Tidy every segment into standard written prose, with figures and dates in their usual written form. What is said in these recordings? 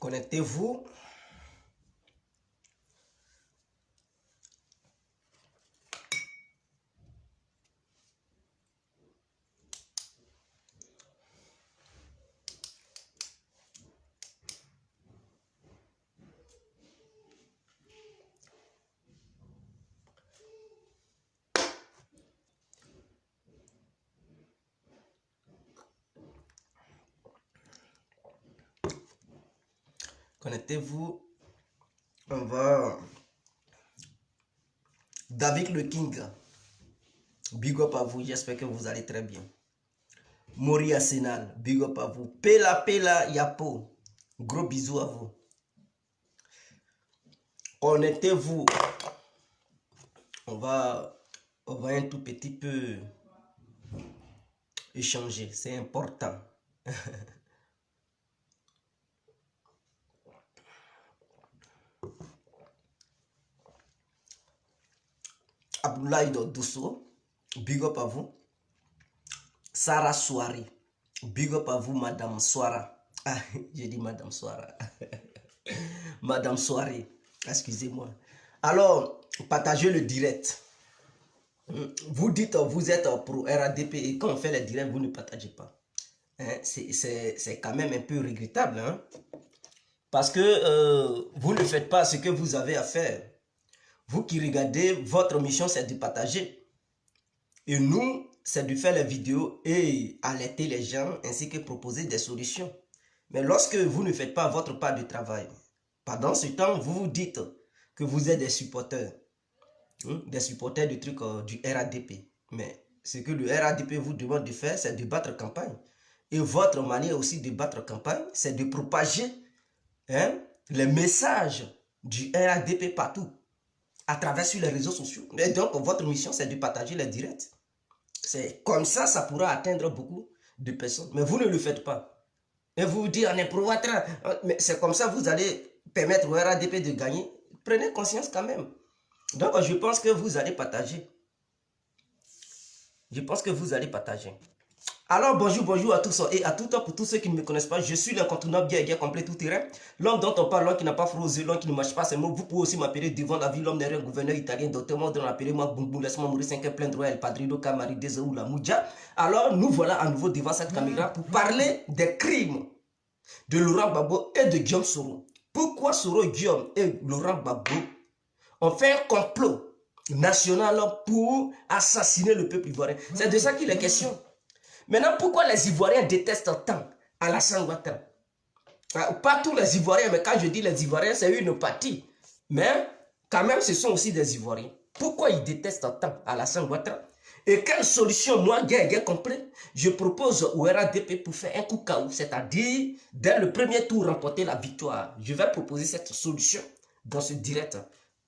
Connectez-vous. Connectez-vous. On va... David le King. Big up à vous. J'espère que vous allez très bien. Mori Arsenal. Big up à vous. Pela Pela Yapo. Gros bisous à vous. Connectez-vous. On va un tout petit peu échanger. C'est important. Abdoulaye Dosso, big up à vous. Sarah Soari, big up à vous, Madame Soara. Ah, j'ai dit Madame Soara. Madame Soirée, excusez-moi. Alors, partagez le direct. Vous dites, vous êtes pro RADP et quand on fait les directs, vous ne partagez pas. Hein? C'est quand même un peu regrettable. Hein? Parce que vous ne faites pas ce que vous avez à faire. Vous qui regardez, votre mission, c'est de partager. Et nous, c'est de faire les vidéos et alerter les gens, ainsi que proposer des solutions. Mais lorsque vous ne faites pas votre part de travail, pendant ce temps, vous vous dites que vous êtes des supporters du truc du RADP. Mais ce que le RADP vous demande de faire, c'est de battre campagne. Et votre manière aussi de battre campagne, c'est de propager les messages du RADP partout, à travers sur les réseaux sociaux. Et donc, votre mission, c'est de partager les directs. C'est comme ça, ça pourra atteindre beaucoup de personnes. Mais vous ne le faites pas. Et vous vous dites, on est pro-Ouattara. Mais c'est comme ça, vous allez permettre au RADP de gagner. Prenez conscience quand même. Donc, je pense que vous allez partager. Je pense que vous allez partager. Alors, bonjour à tous et à tout temps pour tous ceux qui ne me connaissent pas. Je suis l'incontournable guerrier complet tout terrain. L'homme dont on parle, l'homme qui n'a pas frosé, l'homme qui ne marche pas ses mots. Vous pouvez aussi m'appeler devant la ville, l'homme derrière gouverneur italien, docteur Mordon, appelez-moi Boum, laisse-moi mourir 5 heures plein droit, El Padrino, Camari, Dezaou, la Moudja. Alors, nous voilà à nouveau devant cette caméra pour parler des crimes de Laurent Gbagbo et de Guillaume Soro. Pourquoi Soro, Guillaume et Laurent Gbagbo ont fait un complot national pour assassiner le peuple ivoirien? C'est de ça qu'il est question. Maintenant, pourquoi les Ivoiriens détestent tant Alassane Ouattara? Pas tous les Ivoiriens, mais quand je dis les Ivoiriens, c'est une partie. Mais quand même, ce sont aussi des Ivoiriens. Pourquoi ils détestent tant Alassane Ouattara? Et quelle solution, moi, guerre complet, je propose au RADP pour faire un coup KO, c'est-à-dire, dès le premier tour, remporter la victoire. Je vais proposer cette solution dans ce direct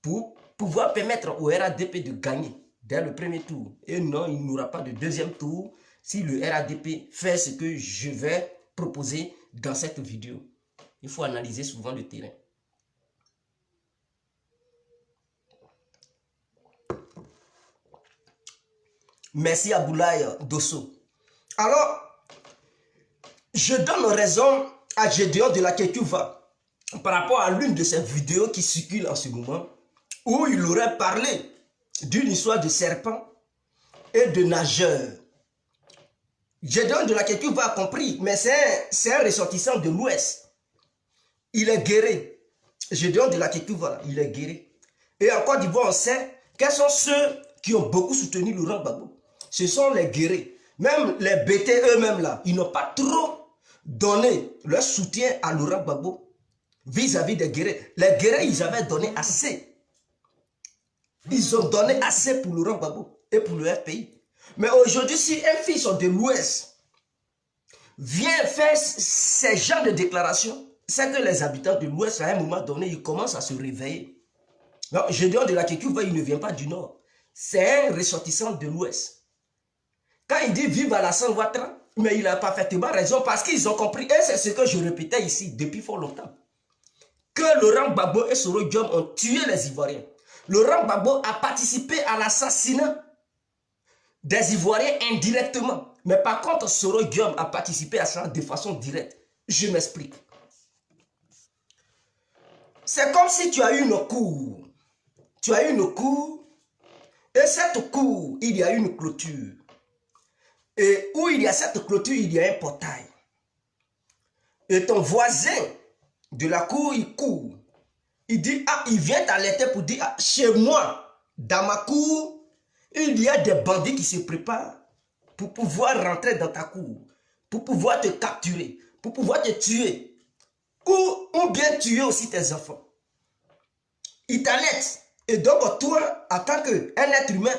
pour pouvoir permettre au RADP de gagner dès le premier tour. Et non, il n'y aura pas de deuxième tour si le RADP fait ce que je vais proposer dans cette vidéo. Il faut analyser souvent le terrain. Merci à Abdoulaye Dosso. Alors, je donne raison à Gédéon de la Kékouva par rapport à l'une de ces vidéos qui circulent en ce moment, où il aurait parlé d'une histoire de serpent et de nageur. Gédéon de la Kékouva a compris, mais c'est un ressortissant de l'Ouest. Il est guéri. Gédéon de la Kékouva, il est guéri. Et en Côte d'Ivoire, on sait quels sont ceux qui ont beaucoup soutenu Laurent Gbagbo. Ce sont les guéris. Même les BT eux-mêmes là, ils n'ont pas trop donné leur soutien à Laurent Gbagbo vis-à-vis des guéris. Les guéris, ils avaient donné assez. Ils ont donné assez pour Laurent Gbagbo et pour le RPI. Mais aujourd'hui, si un fils de l'Ouest vient faire ces genres de déclarations, c'est que les habitants de l'Ouest, à un moment donné, ils commencent à se réveiller. Non, Gédéon de la Kékouva, il ne vient pas du Nord. C'est un ressortissant de l'Ouest. Quand il dit vive Alassane Ouattara, mais il a parfaitement raison parce qu'ils ont compris, et c'est ce que je répétais ici depuis fort longtemps, que Laurent Gbagbo et Soro Guillaume ont tué les Ivoiriens. Laurent Gbagbo a participé à l'assassinat des Ivoiriens indirectement. Mais par contre, Soro Guillaume a participé à ça de façon directe. Je m'explique. C'est comme si tu as eu une cour. Tu as eu une cour, et cette cour, il y a une clôture. Et où il y a cette clôture, il y a un portail. Et ton voisin de la cour, il court. Il dit, ah, il vient t'alerter pour dire, ah, chez moi, dans ma cour, il y a des bandits qui se préparent pour pouvoir rentrer dans ta cour, pour pouvoir te capturer, pour pouvoir te tuer, ou bien tuer aussi tes enfants. Il t'alerte. Et donc, toi, en tant qu'un être humain,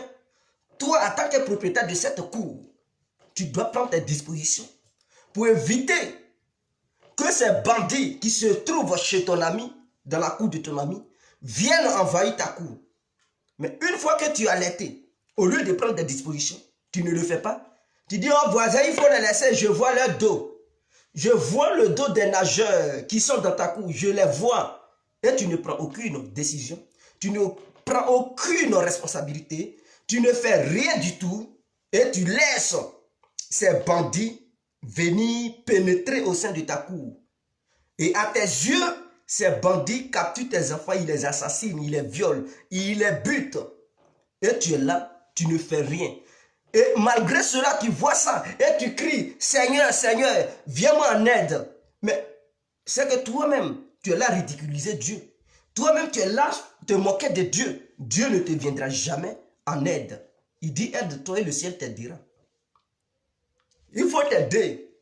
toi, en tant que propriétaire de cette cour, tu dois prendre tes dispositions pour éviter que ces bandits qui se trouvent chez ton ami, dans la cour de ton ami, viennent envahir ta cour. Mais une fois que tu es alerté, au lieu de prendre des dispositions, tu ne le fais pas. Tu dis, oh voisin, il faut les laisser, je vois leur dos. Je vois le dos des nageurs qui sont dans ta cour, je les vois. Et tu ne prends aucune décision, tu ne prends aucune responsabilité, tu ne fais rien du tout et tu laisses ces bandits venir pénétrer au sein de ta cour. Et à tes yeux, ces bandits capturent tes enfants, ils les assassinent, ils les violent, ils les butent. Et tu es là, tu ne fais rien. Et malgré cela, tu vois ça et tu cries, Seigneur, Seigneur, viens-moi en aide. Mais c'est que toi-même, tu es là à ridiculiser Dieu. Toi-même, tu es là à te moquer de Dieu. Dieu ne te viendra jamais en aide. Il dit, aide-toi et le ciel t'aidera. Il faut t'aider.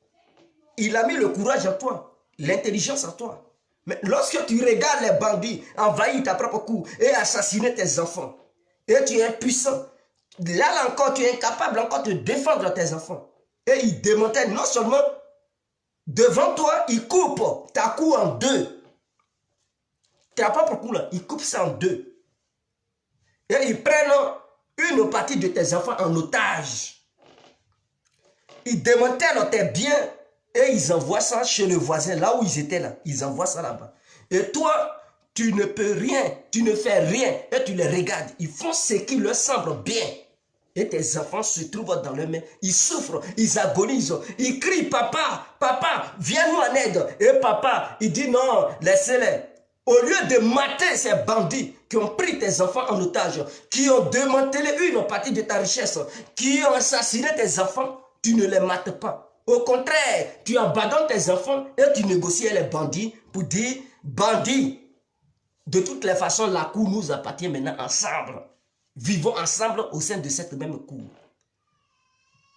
Il a mis le courage en toi, l'intelligence en toi. Mais lorsque tu regardes les bandits envahir ta propre cour et assassiner tes enfants, et tu es impuissant, là encore tu es incapable encore de défendre tes enfants. Et il démantèle non seulement devant toi, il coupe ta cour en deux. Ta propre cour là, il coupe ça en deux. Et ils prennent une partie de tes enfants en otage. Ils démantèlent tes biens et ils envoient ça chez le voisin, là où ils étaient là. Ils envoient ça là-bas. Et toi, tu ne peux rien, tu ne fais rien et tu les regardes. Ils font ce qui leur semble bien. Et tes enfants se trouvent dans leurs mains. Ils souffrent, ils agonisent, ils crient, papa, papa, viens-nous en aide. Et papa, il dit non, laissez-les. Au lieu de mater ces bandits qui ont pris tes enfants en otage, qui ont démantelé une partie de ta richesse, qui ont assassiné tes enfants, tu ne les mates pas. Au contraire, tu abandonnes tes enfants et tu négocies avec les bandits pour dire, bandits, de toutes les façons, la cour nous appartient maintenant ensemble. Vivons ensemble au sein de cette même cour.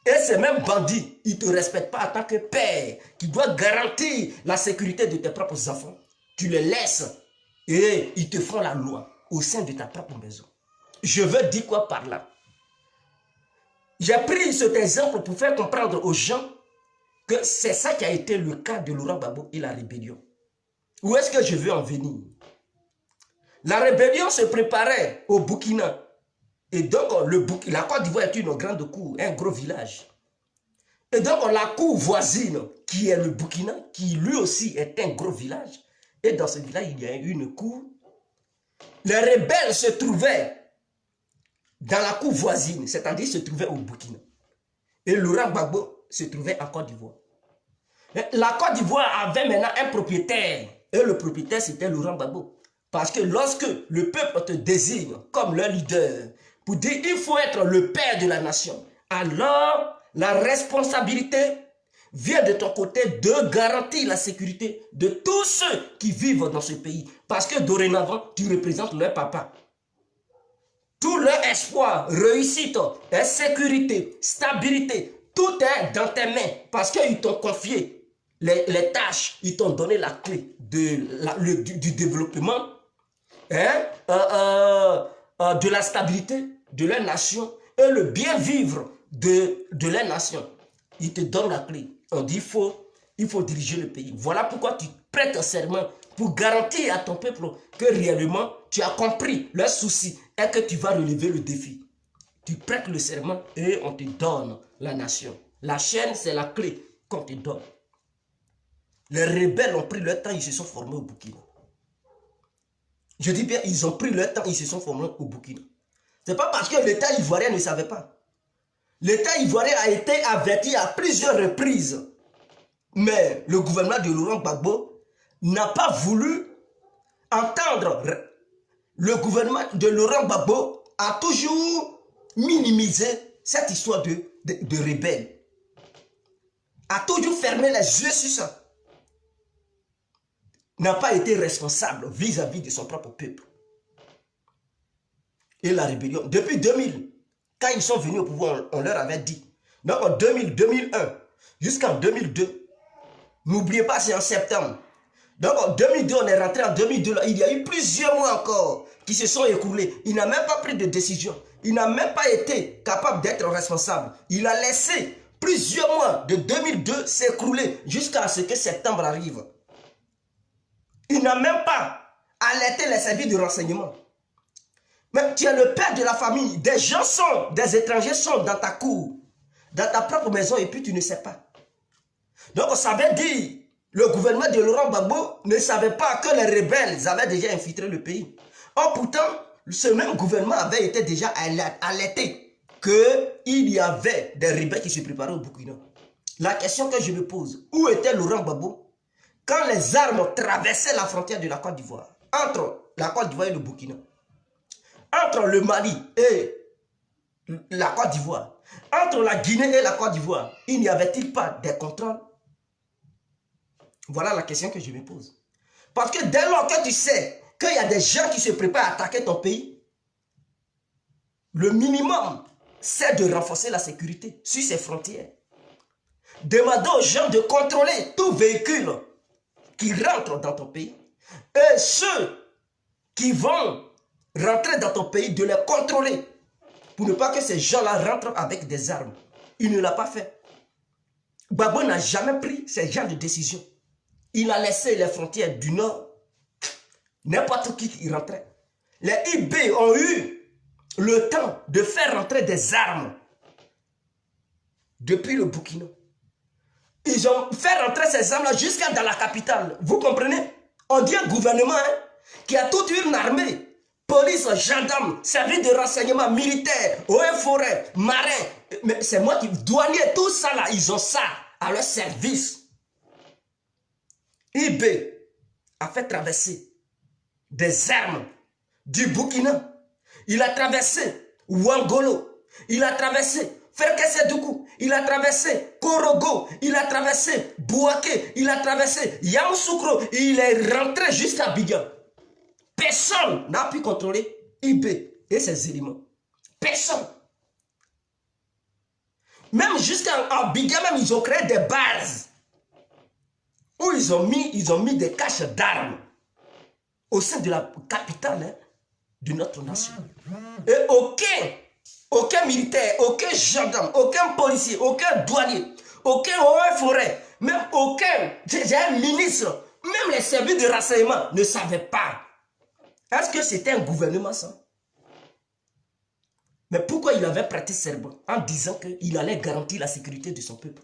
Et ces mêmes bandits, ils ne te respectent pas en tant que père qui doit garantir la sécurité de tes propres enfants. Tu les laisses et ils te font la loi au sein de ta propre maison. Je veux dire quoi par là? J'ai pris cet exemple pour faire comprendre aux gens que c'est ça qui a été le cas de Laurent Gbagbo et la rébellion. Où est-ce que je veux en venir? La rébellion se préparait au Burkina. Et donc, la Côte d'Ivoire est une grande cour, un gros village. Et donc, la cour voisine, qui est le Burkina, qui lui aussi est un gros village, et dans ce village, il y a une cour. Les rebelles se trouvaient dans la cour voisine, c'est-à-dire se trouvaient au Burkina. Et Laurent Gbagbo se trouvait en Côte d'Ivoire. La Côte d'Ivoire avait maintenant un propriétaire, et le propriétaire, c'était Laurent Gbagbo. Parce que lorsque le peuple te désigne comme leur leader, pour dire il faut être le père de la nation, alors la responsabilité vient de ton côté de garantir la sécurité de tous ceux qui vivent dans ce pays. Parce que dorénavant, tu représentes leur papa. Tout leur espoir, réussite, sécurité, stabilité, tout est dans tes mains. Parce qu'ils t'ont confié les tâches, ils t'ont donné la clé du développement, de la stabilité de leur nation et le bien vivre de leur nation. Ils te donnent la clé. On dit il faut diriger le pays. Voilà pourquoi tu prêtes un serment pour garantir à ton peuple que réellement tu as compris leurs soucis et que tu vas relever le défi. Tu prêtes le serment et on te donne la nation. La chaîne, c'est la clé qu'on te donne. Les rebelles ont pris leur temps, ils se sont formés au Burkina. Je dis bien, ils ont pris leur temps, ils se sont formés au Burkina. Ce n'est pas parce que l'État ivoirien ne savait pas. L'État ivoirien a été averti à plusieurs reprises. Mais le gouvernement de Laurent Gbagbo n'a pas voulu entendre le gouvernement de Laurent Gbagbo a toujours minimisé cette histoire de rebelles. A toujours fermé les yeux sur ça. N'a pas été responsable vis-à-vis de son propre peuple. Et la rébellion, depuis 2000, quand ils sont venus au pouvoir, on leur avait dit. Donc en 2000, 2001, jusqu'en 2002, n'oubliez pas, c'est en septembre. Donc en 2002, on est rentré en 2002, là, il y a eu plusieurs mois encore qui se sont écoulés. Il n'a même pas pris de décision. Il n'a même pas été capable d'être responsable. Il a laissé plusieurs mois de 2002 s'écrouler jusqu'à ce que septembre arrive. Il n'a même pas alerté les services de renseignement. Mais tu es le père de la famille. Des gens sont, des étrangers sont dans ta cour, dans ta propre maison, et puis tu ne sais pas. Donc ça veut dire, le gouvernement de Laurent Gbagbo ne savait pas que les rebelles avaient déjà infiltré le pays. Or pourtant, ce même gouvernement avait été déjà alerté qu'il y avait des rebelles qui se préparaient au Burkina. La question que je me pose, où était Laurent Gbagbo quand les armes traversaient la frontière de la Côte d'Ivoire, entre la Côte d'Ivoire et le Burkina, entre le Mali et la Côte d'Ivoire, entre la Guinée et la Côte d'Ivoire, il n'y avait-il pas des contrôles? Voilà la question que je me pose. Parce que dès lors que tu sais qu'il y a des gens qui se préparent à attaquer ton pays, le minimum, c'est de renforcer la sécurité sur ses frontières. Demandez aux gens de contrôler tout véhicule qui rentre dans ton pays. Et ceux qui vont rentrer dans ton pays, de les contrôler pour ne pas que ces gens-là rentrent avec des armes. Il ne l'a pas fait. Gbagbo n'a jamais pris ce genre de décision. Il a laissé les frontières du Nord, n'importe qui y rentrait. Les IB ont eu le temps de faire rentrer des armes depuis le Burkina. Ils ont fait rentrer ces armes-là jusqu'à dans la capitale. Vous comprenez? On dit un gouvernement qui a toute une armée. Police, gendarmes, service de renseignement, militaire, eaux et forêt, marins. Mais c'est moi qui... Douaniers, tout ça là, ils ont ça à leur service. IB a fait traverser des armes du Burkina. Il a traversé Ouangolo. Il a traversé Ferkessédougou. Il a traversé Korogo. Il a traversé Bouaké. Il a traversé Yamoussoukro. Il est rentré jusqu'à Bigan. Personne n'a pu contrôler IB et ses éléments. Personne. Même jusqu'à Bigan, même ils ont créé des bases où ils ont mis des caches d'armes au sein de la capitale de notre nation. Et aucun militaire, aucun gendarme, aucun policier, aucun douanier, aucun eaux et forêt, même aucun ministre, même les services de renseignement ne savaient pas. Est-ce que c'était un gouvernement ça? Mais pourquoi il avait prêté serment en disant qu'il allait garantir la sécurité de son peuple?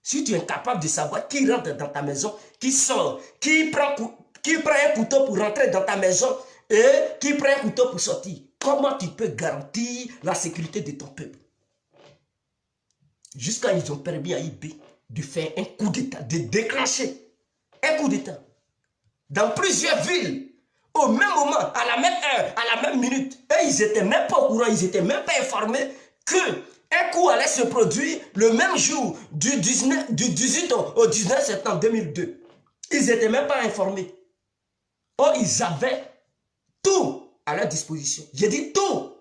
Si tu es incapable de savoir qui rentre dans ta maison, qui sort, qui prend un couteau pour rentrer dans ta maison et qui prend un couteau pour sortir, comment tu peux garantir la sécurité de ton peuple? Jusqu'à ils ont permis à IB de faire un coup d'État, de déclencher un coup d'État dans plusieurs villes, au même moment, à la même heure, à la même minute. Et ils n'étaient même pas au courant, ils n'étaient même pas informés que un coup allait se produire le même jour du 18 au 19 septembre 2002. Ils n'étaient même pas informés. Or, ils avaient tout à leur disposition. J'ai dit tout.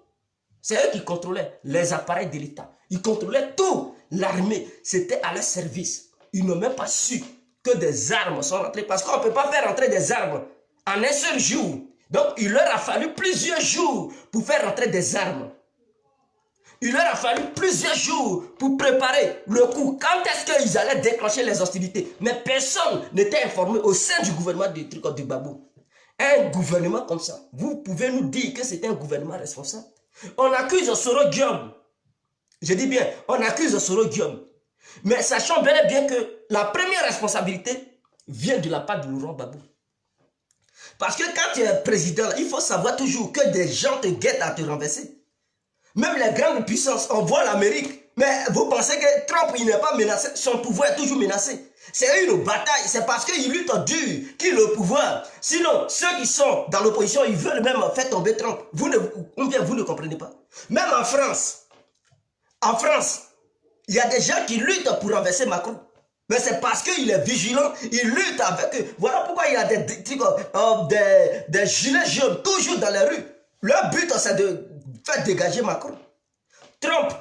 C'est eux qui contrôlaient les appareils de l'État. Ils contrôlaient tout. L'armée, c'était à leur service. Ils n'ont même pas su que des armes sont rentrées. Parce qu'on ne peut pas faire rentrer des armes en un seul jour. Donc, il leur a fallu plusieurs jours pour faire rentrer des armes. Il leur a fallu plusieurs jours pour préparer le coup. Quand est-ce qu'ils allaient déclencher les hostilités? Mais personne n'était informé au sein du gouvernement de Gbagbo. Un gouvernement comme ça, vous pouvez nous dire que c'était un gouvernement responsable? On accuse Soro Guillaume. Je dis bien, on accuse Soro Guillaume. Mais sachons bel et bien que la première responsabilité vient de la part de Laurent Gbagbo. Parce que quand tu es président, il faut savoir toujours que des gens te guettent à te renverser. Même les grandes puissances, on voit l'Amérique, Mais vous pensez que Trump, il n'est pas menacé, son pouvoir est toujours menacé. C'est une bataille, c'est parce qu'il lutte dur qu'il a le pouvoir. Sinon, ceux qui sont dans l'opposition, ils veulent même faire tomber Trump. Vous ne comprenez pas. Même en France, il y a des gens qui luttent pour renverser Macron. Mais c'est parce qu'il est vigilant, il lutte avec eux. Voilà pourquoi il y a des gilets jaunes toujours dans les rues. Leur but, c'est de faire dégager Macron. Trump,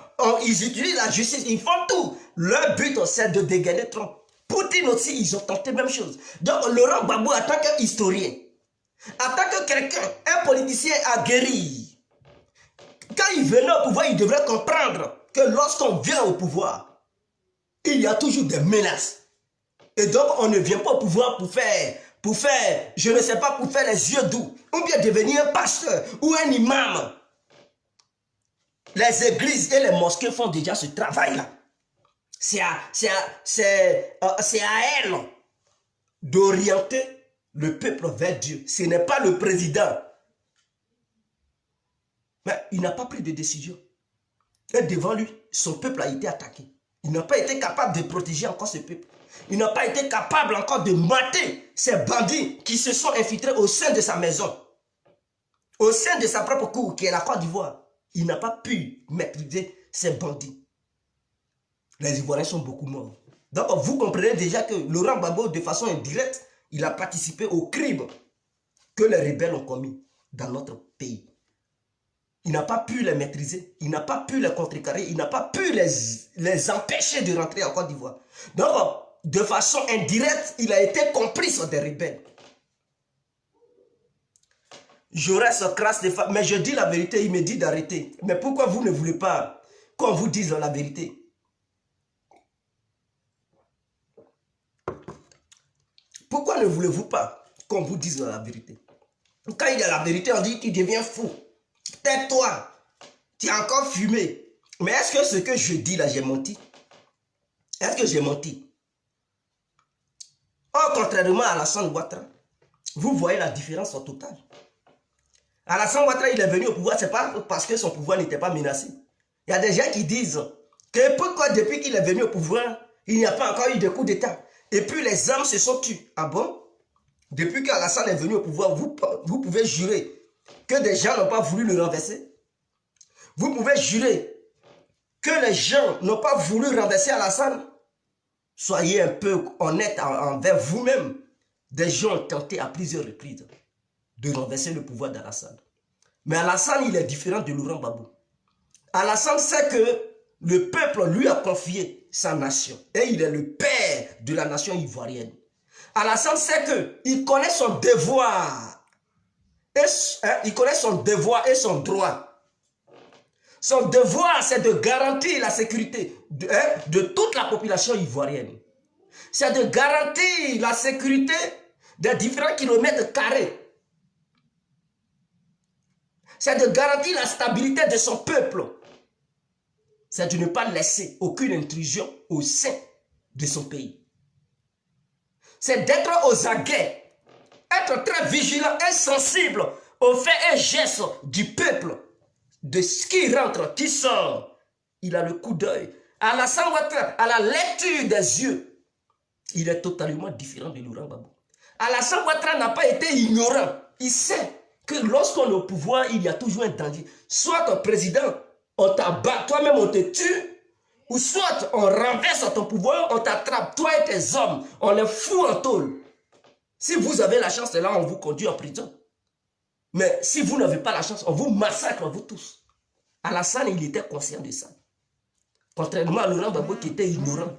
ils utilisent la justice, ils font tout. Leur but, c'est de dégainer Trump. Poutine aussi, ils ont tenté la même chose. Donc, Laurent Gbagbo, en tant qu'historien, en tant que quelqu'un, un politicien aguerri, quand il venait au pouvoir, il devrait comprendre que lorsqu'on vient au pouvoir, il y a toujours des menaces. Et donc, on ne vient pas au pouvoir pour faire, je ne sais pas, pour faire les yeux doux, ou bien devenir un pasteur, ou un imam. Les églises et les mosquées font déjà ce travail-là. C'est à elles d'orienter le peuple vers Dieu. Ce n'est pas le président. Mais il n'a pas pris de décision. Et devant lui, son peuple a été attaqué. Il n'a pas été capable de protéger encore ce peuple. Il n'a pas été capable encore de mater ces bandits qui se sont infiltrés au sein de sa maison. Au sein de sa propre cour, qui est la Côte d'Ivoire. Il n'a pas pu maîtriser ces bandits. Les Ivoiriens sont beaucoup morts. Donc vous comprenez déjà que Laurent Gbagbo, de façon indirecte, il a participé au crime que les rebelles ont commis dans notre pays. Il n'a pas pu les maîtriser, il n'a pas pu les contrecarrer, il n'a pas pu les empêcher de rentrer en Côte d'Ivoire. Donc, de façon indirecte, il a été complice des rebelles. Je reste crasse de femmes, mais je dis la vérité, il me dit d'arrêter. Mais pourquoi vous ne voulez pas qu'on vous dise la vérité? Pourquoi ne voulez-vous pas qu'on vous dise la vérité? Quand il y a la vérité, on dit qu'il devient fou. Tais-toi, tu as encore fumé. Mais est-ce que ce que je dis là, j'ai menti? Est-ce que j'ai menti? Or, contrairement à Alassane Ouattara, vous voyez la différence au total. Alassane Ouattara, il est venu au pouvoir, ce n'est pas parce que son pouvoir n'était pas menacé. Il y a des gens qui disent que pourquoi depuis qu'il est venu au pouvoir, il n'y a pas encore eu de coup d'État. Et puis les âmes se sont tues. Ah bon? Depuis qu'Alassane est venu au pouvoir, vous pouvez jurer que des gens n'ont pas voulu le renverser. Vous pouvez jurer que les gens n'ont pas voulu renverser Alassane. Soyez un peu honnête envers vous-même. Des gens ont tenté à plusieurs reprises de renverser le pouvoir d'Alassane. Mais Alassane, il est différent de Laurent Gbagbo. Alassane sait que le peuple lui a confié sa nation. Et il est le père de la nation ivoirienne. Alassane sait qu'il connaît son devoir. Il connaît son devoir et son droit. Son devoir, c'est de garantir la sécurité de toute la population ivoirienne. C'est de garantir la sécurité des différents kilomètres carrés. C'est de garantir la stabilité de son peuple. C'est de ne pas laisser aucune intrusion au sein de son pays. C'est d'être aux aguets, être très vigilant et sensible aux faits et gestes du peuple, de ce qui rentre, qui sort. Il a le coup d'œil. Alassane Ouattara, à la lecture des yeux, il est totalement différent de Laurent Gbagbo. Alassane Ouattara n'a pas été ignorant. Il sait que lorsqu'on est au pouvoir, il y a toujours un danger. Soit ton président, on t'abat, toi-même on te tue, ou soit on renverse ton pouvoir, on t'attrape, toi et tes hommes, on les fout en tôle. Si vous avez la chance, là, on vous conduit en prison. Mais si vous n'avez pas la chance, on vous massacre, vous tous. Alassane, il était conscient de ça. Contrairement à Laurent Gbagbo qui était ignorant.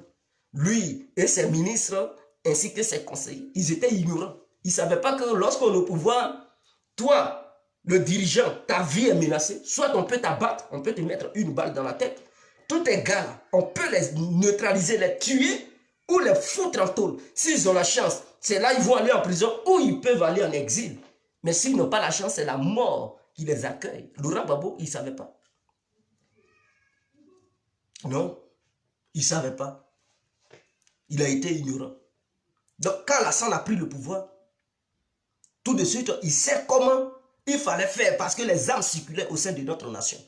Lui et ses ministres, ainsi que ses conseillers, ils étaient ignorants. Ils ne savaient pas que lorsqu'on est au pouvoir, toi, le dirigeant, ta vie est menacée. Soit on peut t'abattre, on peut te mettre une balle dans la tête. Tout est gars, on peut les neutraliser, les tuer ou les foutre en tôle. S'ils ont la chance, c'est là ils vont aller en prison ou ils peuvent aller en exil. Mais s'ils n'ont pas la chance, c'est la mort qui les accueille. Laurent Gbagbo, il ne savait pas. Non, il ne savait pas. Il a été ignorant. Donc quand Alassane a pris le pouvoir, tout de suite, il sait comment il fallait faire parce que les armes circulaient au sein de notre nation.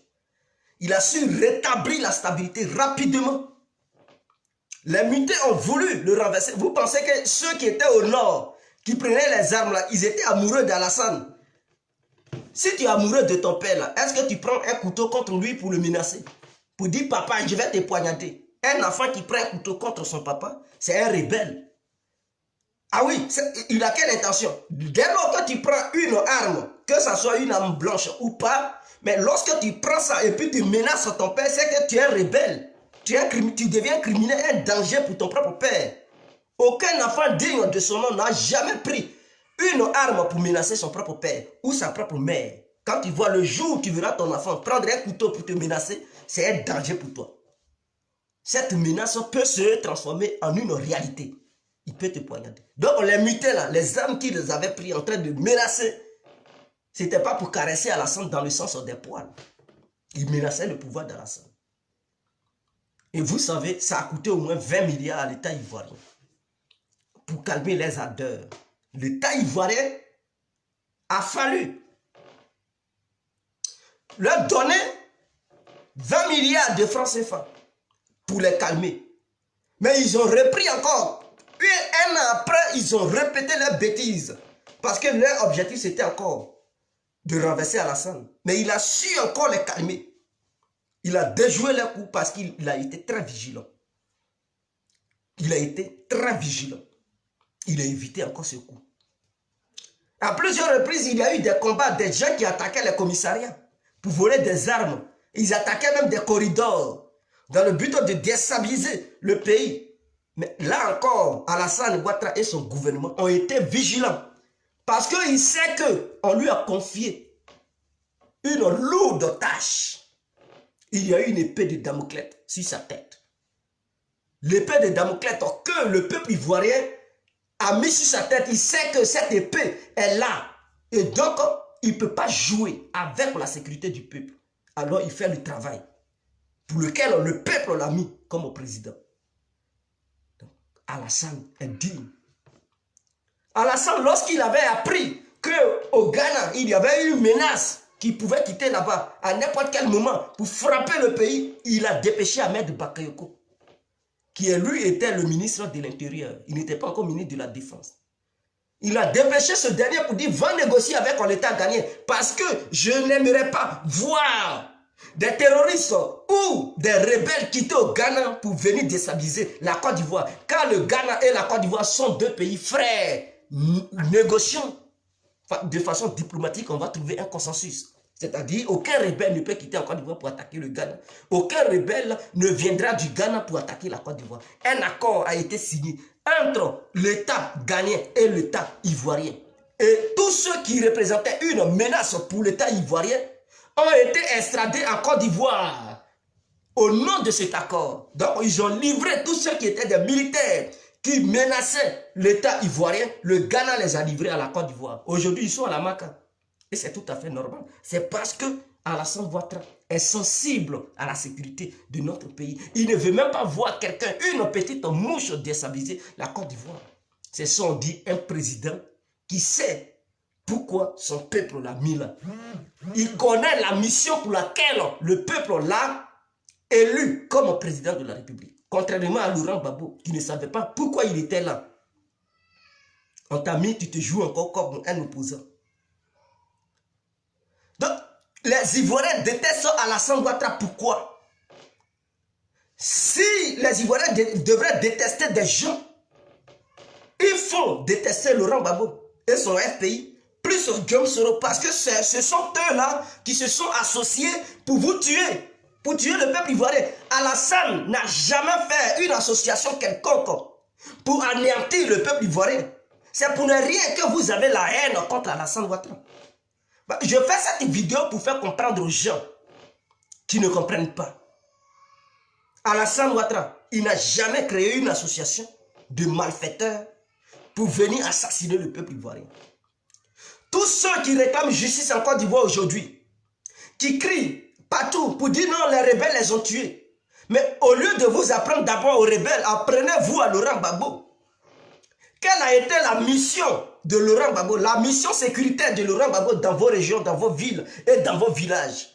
Il a su rétablir la stabilité rapidement. Les mutés ont voulu le renverser. Vous pensez que ceux qui étaient au nord, qui prenaient les armes là, ils étaient amoureux d'Alassane? Si tu es amoureux de ton père là, est-ce que tu prends un couteau contre lui pour le menacer? Pour dire papa, je vais te poignarder. Un enfant qui prend un couteau contre son papa, c'est un rebelle. Ah oui, il a quelle intention? Dès lors que tu prends une arme, que ce soit une arme blanche ou pas, mais lorsque tu prends ça et puis tu menaces ton père, c'est que tu es un rebelle. Tu deviens criminel, un danger pour ton propre père. Aucun enfant digne de son nom n'a jamais pris une arme pour menacer son propre père ou sa propre mère. Quand tu vois le jour où tu verras ton enfant prendre un couteau pour te menacer, c'est un danger pour toi. Cette menace peut se transformer en une réalité. Il peut te poignarder. Donc les mutés là, les armes qu'ils avaient pris en train de menacer, c'était pas pour caresser Alassane dans le sens des poils. Ils menaçaient le pouvoir d'Alassane. Et vous savez, ça a coûté au moins 20 milliards à l'État ivoirien pour calmer les ardeurs. L'État ivoirien a fallu leur donner 20 milliards de francs CFA pour les calmer. Mais ils ont repris encore. Puis un an après, ils ont répété leurs bêtises. Parce que leur objectif, c'était encore de renverser Alassane. Mais il a su encore les calmer. Il a déjoué leurs coups parce qu'il a été très vigilant. Il a été très vigilant. Il a évité encore ce coup. À plusieurs reprises, il y a eu des combats, des gens qui attaquaient les commissariats pour voler des armes. Ils attaquaient même des corridors dans le but de déstabiliser le pays. Mais là encore, Alassane Ouattara et son gouvernement ont été vigilants. Parce qu'il sait qu'on lui a confié une lourde tâche. Il y a eu une épée de Damoclès sur sa tête. L'épée de Damoclès que le peuple ivoirien a mis sur sa tête. Il sait que cette épée est là. Et donc, il ne peut pas jouer avec la sécurité du peuple. Alors, il fait le travail pour lequel le peuple l'a mis comme président. Donc, Alassane est digne. Alassane, lorsqu'il avait appris qu'au Ghana, il y avait une menace qui pouvait quitter là-bas à n'importe quel moment pour frapper le pays, il a dépêché Ahmed Bakayoko, qui lui était le ministre de l'Intérieur. Il n'était pas encore ministre de la Défense. Il a dépêché ce dernier pour dire, va négocier avec l'État ghanéen parce que je n'aimerais pas voir des terroristes ou des rebelles quitter au Ghana pour venir déstabiliser la Côte d'Ivoire. Car le Ghana et la Côte d'Ivoire sont deux pays frères. Négocions de façon diplomatique, on va trouver un consensus. C'est-à-dire, aucun rebelle ne peut quitter la Côte d'Ivoire pour attaquer le Ghana. Aucun rebelle ne viendra du Ghana pour attaquer la Côte d'Ivoire. Un accord a été signé entre l'État ghanéen et l'État ivoirien. Et tous ceux qui représentaient une menace pour l'État ivoirien ont été extradés en Côte d'Ivoire au nom de cet accord. Donc, ils ont livré tous ceux qui étaient des militaires qui menaçaient l'État ivoirien. Le Ghana les a livrés à la Côte d'Ivoire. Aujourd'hui, ils sont à la Maca. Et c'est tout à fait normal. C'est parce que Alassane Ouattara est sensible à la sécurité de notre pays. Il ne veut même pas voir quelqu'un, une petite mouche déstabiliser la Côte d'Ivoire. C'est son dit un président qui sait pourquoi son peuple l'a mis là. Il connaît la mission pour laquelle le peuple l'a élu comme président de la République. Contrairement à Laurent Gbagbo, qui ne savait pas pourquoi il était là. On t'a mis, tu te joues encore comme un opposant. Donc, les Ivoiriens détestent Alassane Ouattara. Pourquoi? Si les Ivoiriens devraient détester des gens, il faut détester Laurent Gbagbo et son FPI, plus Guillaume Soro, parce que ce sont eux-là qui se sont associés pour vous tuer, pour tuer le peuple ivoirien. Alassane n'a jamais fait une association quelconque pour anéantir le peuple ivoirien. C'est pour ne rien que vous avez la haine contre Alassane Ouattara. Je fais cette vidéo pour faire comprendre aux gens qui ne comprennent pas. Alassane Ouattara, il n'a jamais créé une association de malfaiteurs pour venir assassiner le peuple ivoirien. Tous ceux qui réclament justice en Côte d'Ivoire aujourd'hui, qui crient partout pour dire non, les rebelles les ont tués. Mais au lieu de vous apprendre d'abord aux rebelles, apprenez-vous à Laurent Gbagbo. Quelle a été la mission de Laurent Gbagbo, la mission sécuritaire de Laurent Gbagbo dans vos régions, dans vos villes et dans vos villages?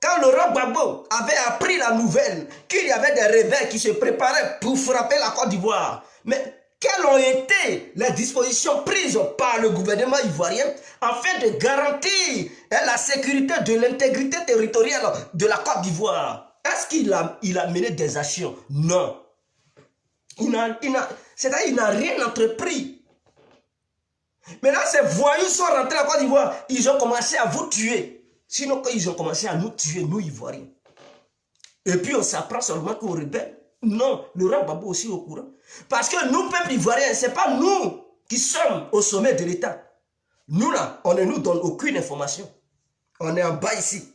quand Laurent Gbagbo avait appris la nouvelle qu'il y avait des rebelles qui se préparaient pour frapper la Côte d'Ivoire, mais quelles ont été les dispositions prises par le gouvernement ivoirien afin de garantir la sécurité de l'intégrité territoriale de la Côte d'Ivoire? Est-ce qu'il a mené des actions? Non. C'est-à-dire qu'il n'a rien entrepris. Maintenant, ces voyous sont rentrés en Côte d'Ivoire. Ils ont commencé à vous tuer. Sinon, ils ont commencé à nous tuer, nous Ivoiriens. Et puis, on s'apprend seulement qu'aux rebelles. Non, Laurent Gbagbo aussi au courant. Parce que nous, peuple ivoirien, ce n'est pas nous qui sommes au sommet de l'État. Nous, là, on ne nous donne aucune information. On est en bas ici.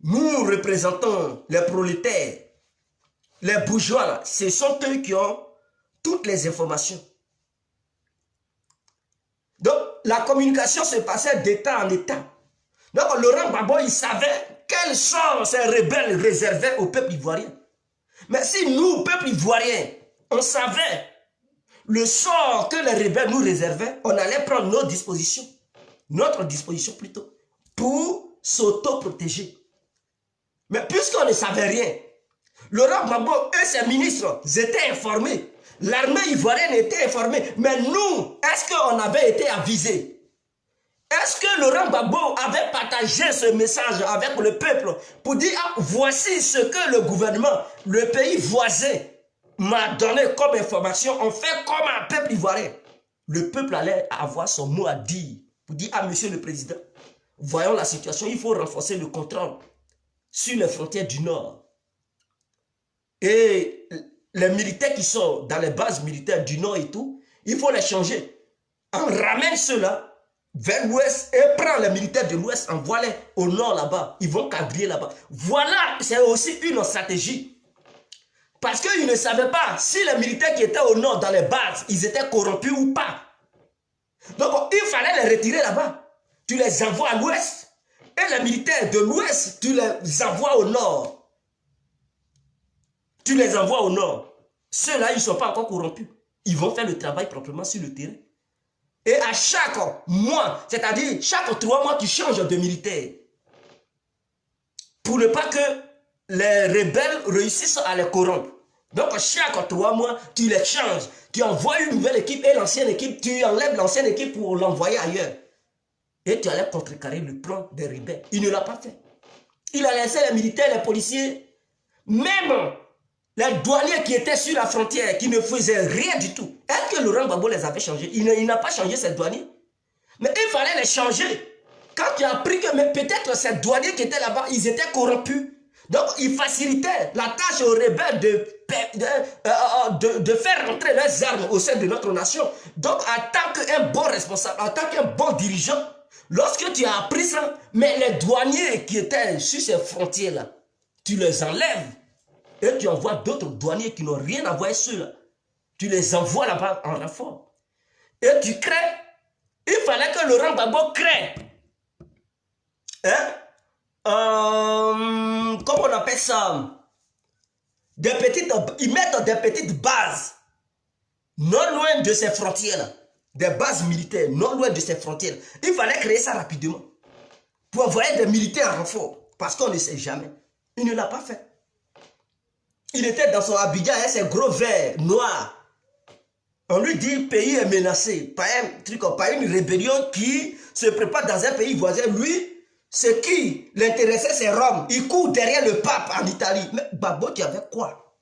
Nous représentons les prolétaires. Les bourgeois, là, ce sont eux qui ont toutes les informations. Donc, la communication se passait d'État en État. Donc, Laurent Gbagbo, il savait quels sont ces rebelles réservés au peuple ivoirien. Mais si nous, peuple ivoirien, on savait le sort que les rebelles nous réservaient, on allait prendre nos dispositions, notre disposition plutôt, pour s'auto-protéger. Mais puisqu'on ne savait rien, Laurent Gbagbo et ses ministres étaient informés. L'armée ivoirienne était informée. Mais nous, est-ce qu'on avait été avisés? Est-ce que Laurent Gbagbo avait partagé ce message avec le peuple pour dire ah, voici ce que le gouvernement, le pays voisin m'a donné comme information, on fait comme un peuple ivoirien. Le peuple allait avoir son mot à dire pour dire ah monsieur le président, voyons la situation, il faut renforcer le contrôle sur les frontières du Nord. Et les militaires qui sont dans les bases militaires du Nord et tout, il faut les changer. On ramène ceux-là vers l'ouest et prend les militaires de l'ouest, envoie-les au nord là-bas. Ils vont quadriller là-bas. Voilà, c'est aussi une stratégie. Parce qu'ils ne savaient pas si les militaires qui étaient au nord dans les bases, ils étaient corrompus ou pas. Donc il fallait les retirer là-bas. Tu les envoies à l'ouest. Et les militaires de l'ouest, tu les envoies au nord. Tu les envoies au nord. Ceux-là, ils ne sont pas encore corrompus. Ils vont faire le travail proprement sur le terrain. Et à chaque mois, c'est-à-dire chaque 3 mois, tu changes de militaire. Pour ne pas que les rebelles réussissent à les corrompre. Donc chaque 3 mois, tu les changes. Tu envoies une nouvelle équipe et l'ancienne équipe, tu enlèves l'ancienne équipe pour l'envoyer ailleurs. Et tu allais contrecarrer le plan des rebelles. Il ne l'a pas fait. Il a laissé les militaires, les policiers, même les douaniers qui étaient sur la frontière, qui ne faisaient rien du tout. Est-ce que Laurent Gbagbo les avait changés? Il n'a pas changé ces douaniers. Mais il fallait les changer. Quand tu as appris que peut-être ces douaniers qui étaient là-bas, ils étaient corrompus. Donc, ils facilitaient la tâche aux rebelles de faire rentrer leurs armes au sein de notre nation. Donc, en tant qu'un bon responsable, en tant qu'un bon dirigeant, lorsque tu as appris ça, mais les douaniers qui étaient sur ces frontières-là, tu les enlèves. Et tu envoies d'autres douaniers qui n'ont rien à voir avec ceux-là. Tu les envoies là-bas en renfort. Et tu crées. Il fallait que Laurent Gbagbo crée. Comment on appelle ça? Ils mettent des petites bases. Non loin de ces frontières-là. Des bases militaires. Non loin de ces frontières. Il fallait créer ça rapidement. Pour envoyer des militaires en renfort. Parce qu'on ne sait jamais. Il ne l'a pas fait. Il était dans son habillage avec ses gros verres noirs. On lui dit le pays est menacé par un truc, par une rébellion qui se prépare dans un pays voisin. Lui, ce qui l'intéressait, c'est Rome. Il court derrière le pape en Italie. Mais Gbagbo, tu avais quoi?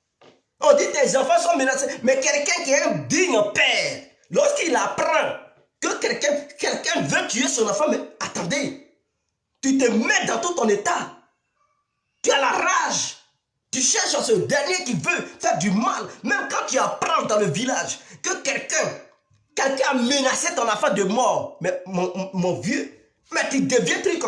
On dit tes enfants sont menacés. Mais quelqu'un qui est un digne père, lorsqu'il apprend que quelqu'un veut tuer son enfant, mais attendez, tu te mets dans tout ton état. Tu as la rage. Tu cherches ce dernier qui veut faire du mal. Même quand tu apprends dans le village que quelqu'un a menacé ton enfant de mort. Mais mon vieux, mais tu deviens truc.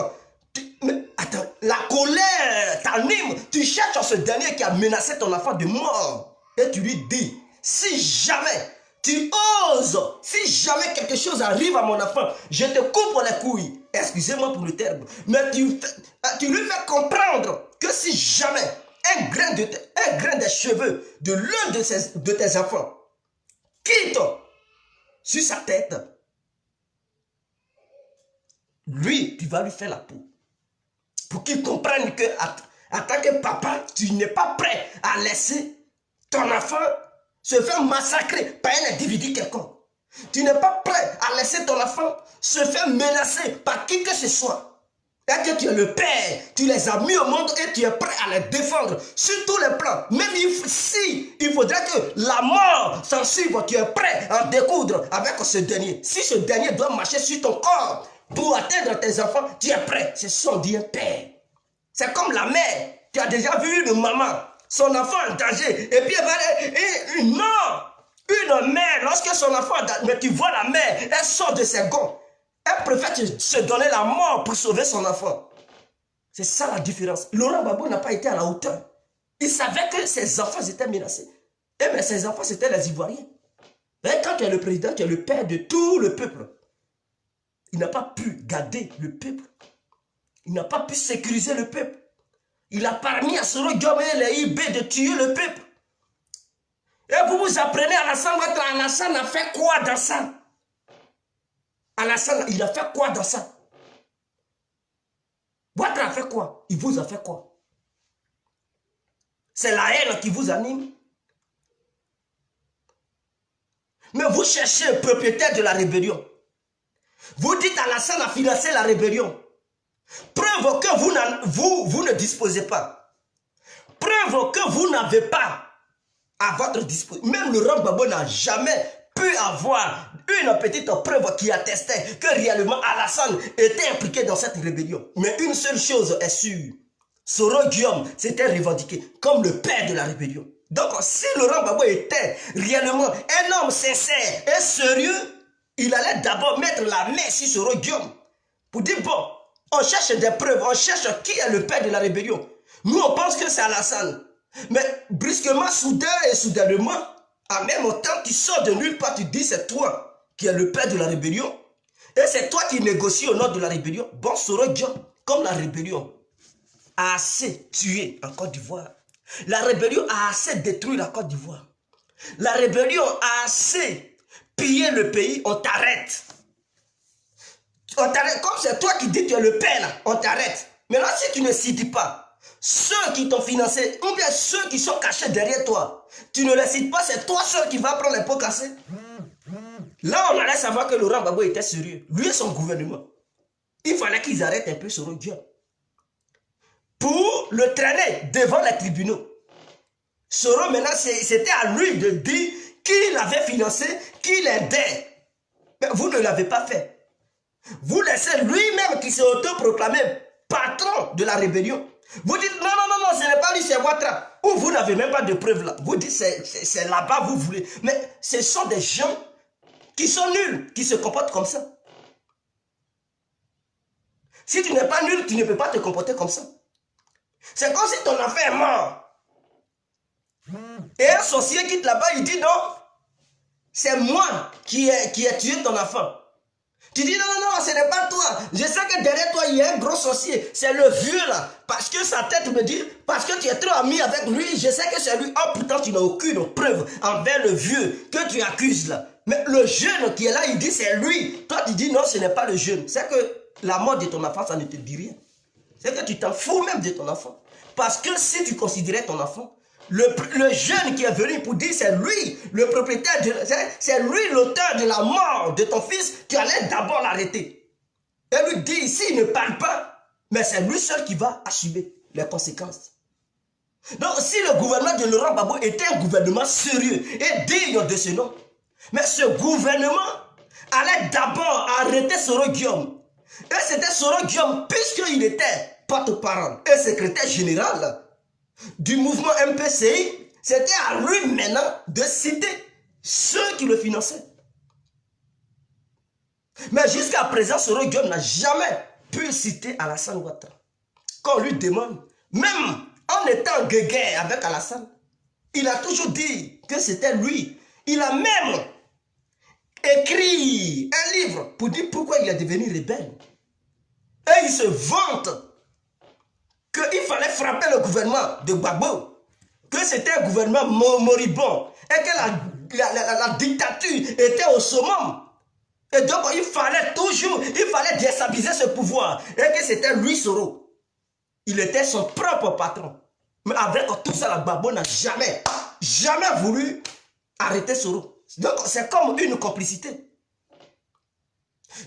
Mais attends, la colère t'anime. Tu cherches ce dernier qui a menacé ton enfant de mort. Et tu lui dis, si jamais tu oses, si jamais quelque chose arrive à mon enfant, je te coupe les couilles. Excusez-moi pour le terme. Mais tu lui fais comprendre que si jamais un grain des cheveux de l'un de tes enfants quitte sur sa tête, lui, tu vas lui faire la peau. Pour qu'ils comprennent que, en tant que papa, tu n'es pas prêt à laisser ton enfant se faire massacrer par un individu quelconque. Tu n'es pas prêt à laisser ton enfant se faire menacer par qui que ce soit. Et que tu es le père, tu les as mis au monde et tu es prêt à les défendre sur tous les plans. Même si il faudrait que la mort s'en suive, tu es prêt à en découdre avec ce dernier. Si ce dernier doit marcher sur ton corps pour atteindre tes enfants, tu es prêt. C'est son Dieu père. C'est comme la mère. Tu as déjà vu une maman, son enfant en danger, et puis elle va dire, non, une mère, lorsque son enfant, mais tu vois la mère, elle sort de ses gonds. Elle préfère se donner la mort pour sauver son enfant. C'est ça la différence. Laurent Gbagbo n'a pas été à la hauteur. Il savait que ses enfants étaient menacés. Et bien ses enfants, c'était les Ivoiriens. Et quand tu es le président, tu es le père de tout le peuple. Il n'a pas pu garder le peuple. Il n'a pas pu sécuriser le peuple. Il a permis à Soro Diome et les IB de tuer le peuple. Et vous vous apprenez Alassane Ouattara. Alassane a fait quoi dans ça? Alassane, il a fait quoi dans ça? Ouattara a fait quoi? Il vous a fait quoi? C'est la haine qui vous anime. Mais vous cherchez le propriétaire de la rébellion. Vous dites Alassane a financé la rébellion. Preuve que vous ne disposez pas. Preuve que vous n'avez pas à votre disposition. Même Laurent Gbagbo n'a jamais pu avoir une petite preuve qui attestait que réellement Alassane était impliqué dans cette rébellion. Mais une seule chose est sûre. Soro Guillaume s'était revendiqué comme le père de la rébellion. Donc si Laurent Gbagbo était réellement un homme sincère et sérieux, il allait d'abord mettre la main sur Soro Guillaume pour dire bon, on cherche des preuves, on cherche qui est le père de la rébellion. Nous on pense que c'est Alassane. Mais brusquement, soudainement, en même temps, tu sors de nulle part, tu dis c'est toi qui es le père de la rébellion. Et c'est toi qui négocies au nom de la rébellion. Bon, Soro Guillaume, comme la rébellion a assez tué en Côte d'Ivoire. La rébellion a assez détruit la Côte d'Ivoire. La rébellion a assez pillé le pays, on t'arrête. On t'arrête, comme c'est toi qui dis que tu es le père là, on t'arrête. Maintenant, si tu ne cites pas ceux qui t'ont financé, ou bien ceux qui sont cachés derrière toi, tu ne les cites pas, c'est toi seul qui vas prendre les pots cassés. Là, on allait savoir que Laurent Gbagbo était sérieux. Lui et son gouvernement. Il fallait qu'ils arrêtent un peu Soro Guillaume pour le traîner devant les tribunaux. Soro, maintenant, c'était à lui de dire qu'il avait financé, qu'il aidait. Mais vous ne l'avez pas fait. Vous laissez lui-même qui s'est autoproclamé patron de la rébellion. Vous dites non, ce n'est pas lui, c'est Ouattara. Ou vous n'avez même pas de preuves là. Vous dites c'est là-bas, vous voulez. Mais ce sont des gens qui sont nuls, qui se comportent comme ça. Si tu n'es pas nul, tu ne peux pas te comporter comme ça. C'est comme si ton enfant est mort. Et un sorcier quitte là-bas, il dit non, c'est moi qui ai tué ton enfant. Tu dis non, ce n'est pas toi. Je sais que derrière toi, il y a un gros sorcier. C'est le vieux là. Parce que sa tête me dit, parce que tu es trop ami avec lui, je sais que c'est lui. Oh, pourtant, tu n'as aucune preuve envers le vieux que tu accuses là. Mais le jeune qui est là, il dit c'est lui. Toi, tu dis non, ce n'est pas le jeune. C'est que la mort de ton enfant, ça ne te dit rien. C'est que tu t'en fous même de ton enfant. Parce que si tu considérais ton enfant, le jeune qui est venu pour dire c'est lui le propriétaire, c'est lui l'auteur de la mort de ton fils, tu allais d'abord l'arrêter. Et lui dit, s'il ne parle pas, mais c'est lui seul qui va assumer les conséquences. Donc si le gouvernement de Laurent Gbagbo était un gouvernement sérieux et digne de ce nom, mais ce gouvernement allait d'abord arrêter Soro Guillaume. Et c'était Soro Guillaume, puisqu'il était porte-parole et secrétaire général du mouvement MPCI, c'était à lui maintenant de citer ceux qui le finançaient. Mais jusqu'à présent, Soro Guillaume n'a jamais pu citer Alassane Ouattara. Quand on lui demande, même en étant guerre avec Alassane, il a toujours dit que c'était lui. Il a même écrit un livre pour dire pourquoi il est devenu rebelle. Et il se vante qu'il fallait frapper le gouvernement de Gbagbo, que c'était un gouvernement moribond et que la dictature était au summum. Et donc il fallait déstabiliser ce pouvoir et que c'était lui Soro. Il était son propre patron. Mais avec tout ça, la Gbagbo n'a jamais voulu arrêter Soro. Donc, c'est comme une complicité.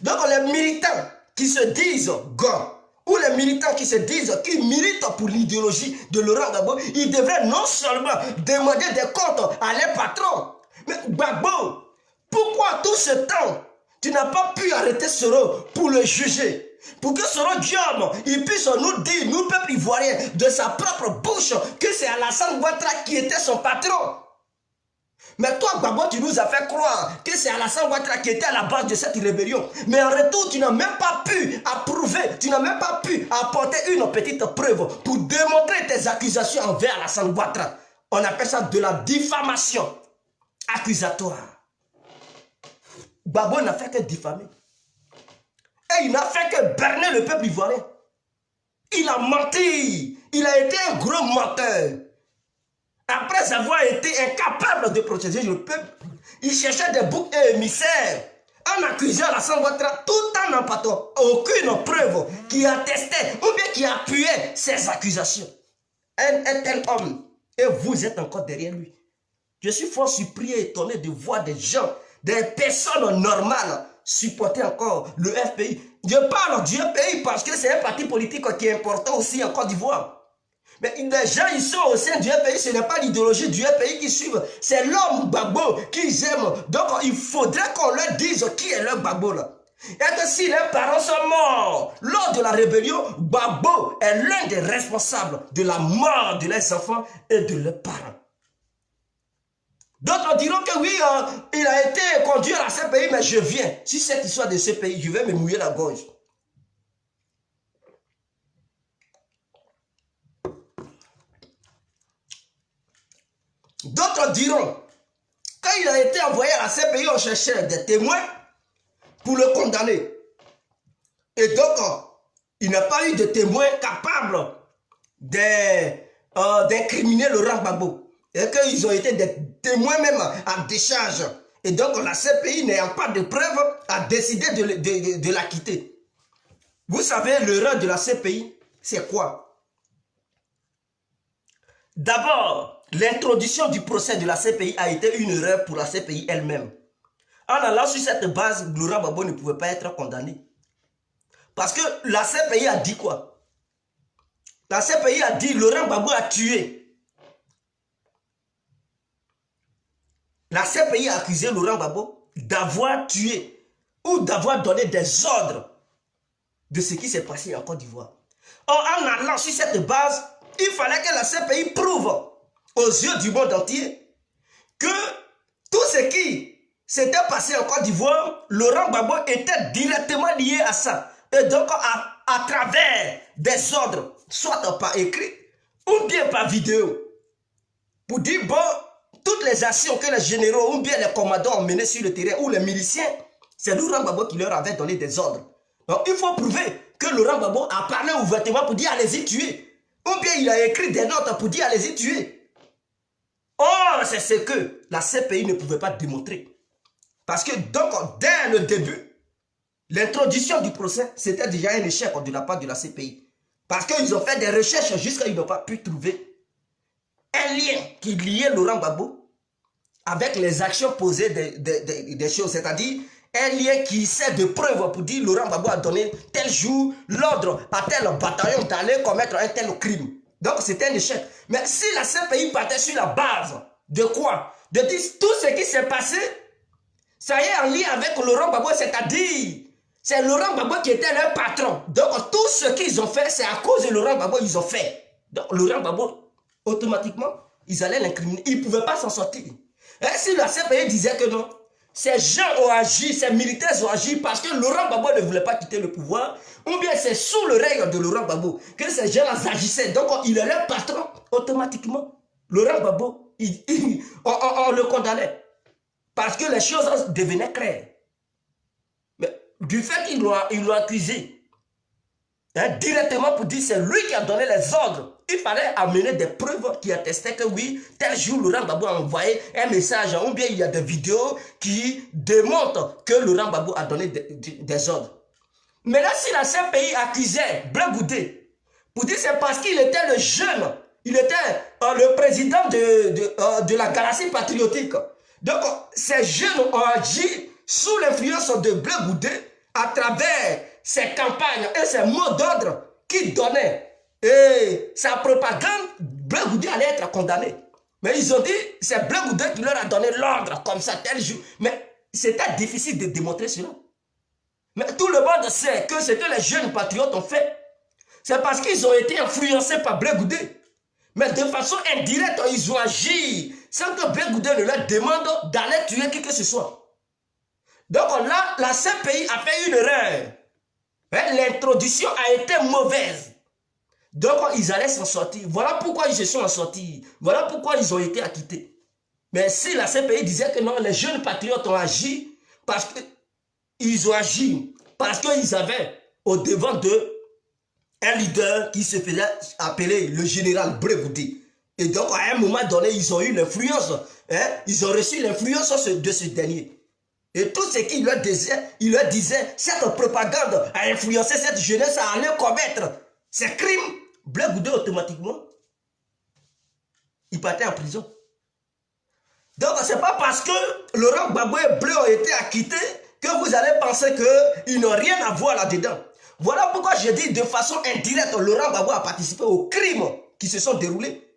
Donc, les militants qui se disent gars, ou les militants qui se disent, qui militent pour l'idéologie de Laurent Gbagbo, ils devraient non seulement demander des comptes à leurs patrons, mais Gbagbo, pourquoi tout ce temps, tu n'as pas pu arrêter Soro pour le juger? Pour que Soro Diom, il puisse nous dire, nous peuple ivoirien, de sa propre bouche, que c'est Alassane Ouattara qui était son patron. Mais toi, Gbagbo, tu nous as fait croire que c'est Alassane Ouattara qui était à la base de cette rébellion. Mais en retour, tu n'as même pas pu approuver, tu n'as même pas pu apporter une petite preuve pour démontrer tes accusations envers Alassane Ouattara. On appelle ça de la diffamation accusatoire. Gbagbo n'a fait que diffamer. Et il n'a fait que berner le peuple ivoirien. Il a menti. Il a été un gros menteur. Après avoir été incapable de protéger le peuple, il cherchait des boucs et émissaires en accusant Alassane Ouattara tout en n'apportant aucune preuve qui attestait ou bien qui appuyait ses accusations. Un tel homme, et vous êtes encore derrière lui. Je suis fort surpris et étonné de voir des gens, des personnes normales supporter encore le FPI. Je parle du FPI parce que c'est un parti politique qui est important aussi en Côte d'Ivoire. Mais les gens, ils sont au sein du FPI, ce n'est pas l'idéologie du FPI qui suivent, c'est l'homme Gbagbo qu'ils aiment. Donc, il faudrait qu'on leur dise qui est leur Gbagbo là. Et que si les parents sont morts lors de la rébellion, Gbagbo est l'un des responsables de la mort de leurs enfants et de leurs parents. D'autres diront que oui, il a été conduit à ce pays, mais je viens. Si cette histoire de ce pays, je vais me mouiller la gorge. D'autres diront, quand il a été envoyé à ce pays, on cherchait des témoins pour le condamner. Et donc, il n'a pas eu de témoins capables d'incriminer Laurent Gbagbo. Et qu'ils ont été des témoins même à décharge. Et donc, la CPI, n'ayant pas de preuves, a décidé de la quitter. Vous savez, l'erreur de la CPI, c'est quoi? D'abord, l'introduction du procès de la CPI a été une erreur pour la CPI elle-même. En allant sur cette base, Laurent Gbagbo ne pouvait pas être condamné. Parce que la CPI a dit quoi? La CPI a dit Laurent Gbagbo a tué. La CPI a accusé Laurent Gbagbo d'avoir tué ou d'avoir donné des ordres de ce qui s'est passé en Côte d'Ivoire. Or, en allant sur cette base, il fallait que la CPI prouve aux yeux du monde entier que tout ce qui s'était passé en Côte d'Ivoire, Laurent Gbagbo était directement lié à ça. Et donc, à travers des ordres, soit par écrit ou bien par vidéo, pour dire, bon, toutes les actions que les généraux ou bien les commandants ont menées sur le terrain ou les miliciens, c'est Laurent Gbagbo qui leur avait donné des ordres. Donc il faut prouver que Laurent Gbagbo a parlé ouvertement pour dire allez-y tuer. Ou bien il a écrit des notes pour dire allez-y tuer. Or, c'est ce que la CPI ne pouvait pas démontrer. Parce que donc, dès le début, l'introduction du procès, c'était déjà un échec de la part de la CPI. Parce qu'ils ont fait des recherches jusqu'à ils n'ont pas pu trouver un lien qui liait Laurent Gbagbo avec les actions posées des choses, c'est-à-dire un lien qui sert de preuve pour dire Laurent Gbagbo a donné tel jour l'ordre à tel bataillon d'aller commettre un tel crime. Donc c'était un échec. Mais si la CPI partait sur la base de quoi? De dire tout ce qui s'est passé, ça y est en lien avec Laurent Gbagbo, c'est-à-dire c'est Laurent Gbagbo qui était leur patron. Donc tout ce qu'ils ont fait, c'est à cause de Laurent Gbagbo qu'ils ont fait. Donc Laurent Gbagbo, automatiquement, ils allaient l'incriminer. Ils ne pouvaient pas s'en sortir. Et si la CPI disait que non, ces gens ont agi, ces militaires ont agi parce que Laurent Gbagbo ne voulait pas quitter le pouvoir, ou bien c'est sous le règne de Laurent Gbagbo que ces gens-là agissaient. Donc il est leur patron, automatiquement. Laurent Gbagbo, on le condamnait. Parce que les choses devenaient claires. Mais du fait qu'ils l'ont accusé, directement pour dire c'est lui qui a donné les ordres, il fallait amener des preuves qui attestaient que oui, tel jour Laurent Gbagbo a envoyé un message, ou bien il y a des vidéos qui démontrent que Laurent Gbagbo a donné des ordres. Mais là, si la CPI accusait Blé Goudé Pour dire c'est parce qu'il était le jeune, il était le président de la galaxie patriotique. Donc, ces jeunes ont agi sous l'influence de Blé Goudé à travers ses campagnes et ses mots d'ordre qu'il donnait. Et sa propagande, Blé Goudé allait être condamné. Mais ils ont dit, c'est Blé Goudé qui leur a donné l'ordre comme ça, tel jour. Mais c'était difficile de démontrer cela. Mais tout le monde sait que ce que les jeunes patriotes ont fait, c'est parce qu'ils ont été influencés par Blé Goudé. Mais de façon indirecte, ils ont agi sans que Blé Goudé ne leur demande d'aller tuer qui que ce soit. Donc là, la CPI a fait une erreur. L'introduction a été mauvaise. Donc ils allaient s'en sortir. Voilà pourquoi ils se sont sortis. Voilà pourquoi ils ont été acquittés. Mais si la CPI disait que non, les jeunes patriotes ont agi parce qu'ils ont agi parce qu'ils avaient au devant d'eux un leader qui se faisait appeler le général Blé Goudé. Et donc, à un moment donné, ils ont eu l'influence. Ils ont reçu l'influence de ce dernier. Et tout ce qu'il leur disait, cette propagande a influencé cette jeunesse à aller commettre ces crimes. Blé Goudé, automatiquement, il partait en prison. Donc, ce n'est pas parce que Laurent Gbagbo et Blé ont été acquittés que vous allez penser qu'ils n'ont rien à voir là-dedans. Voilà pourquoi je dis de façon indirecte, Laurent Gbagbo a participé aux crimes qui se sont déroulés.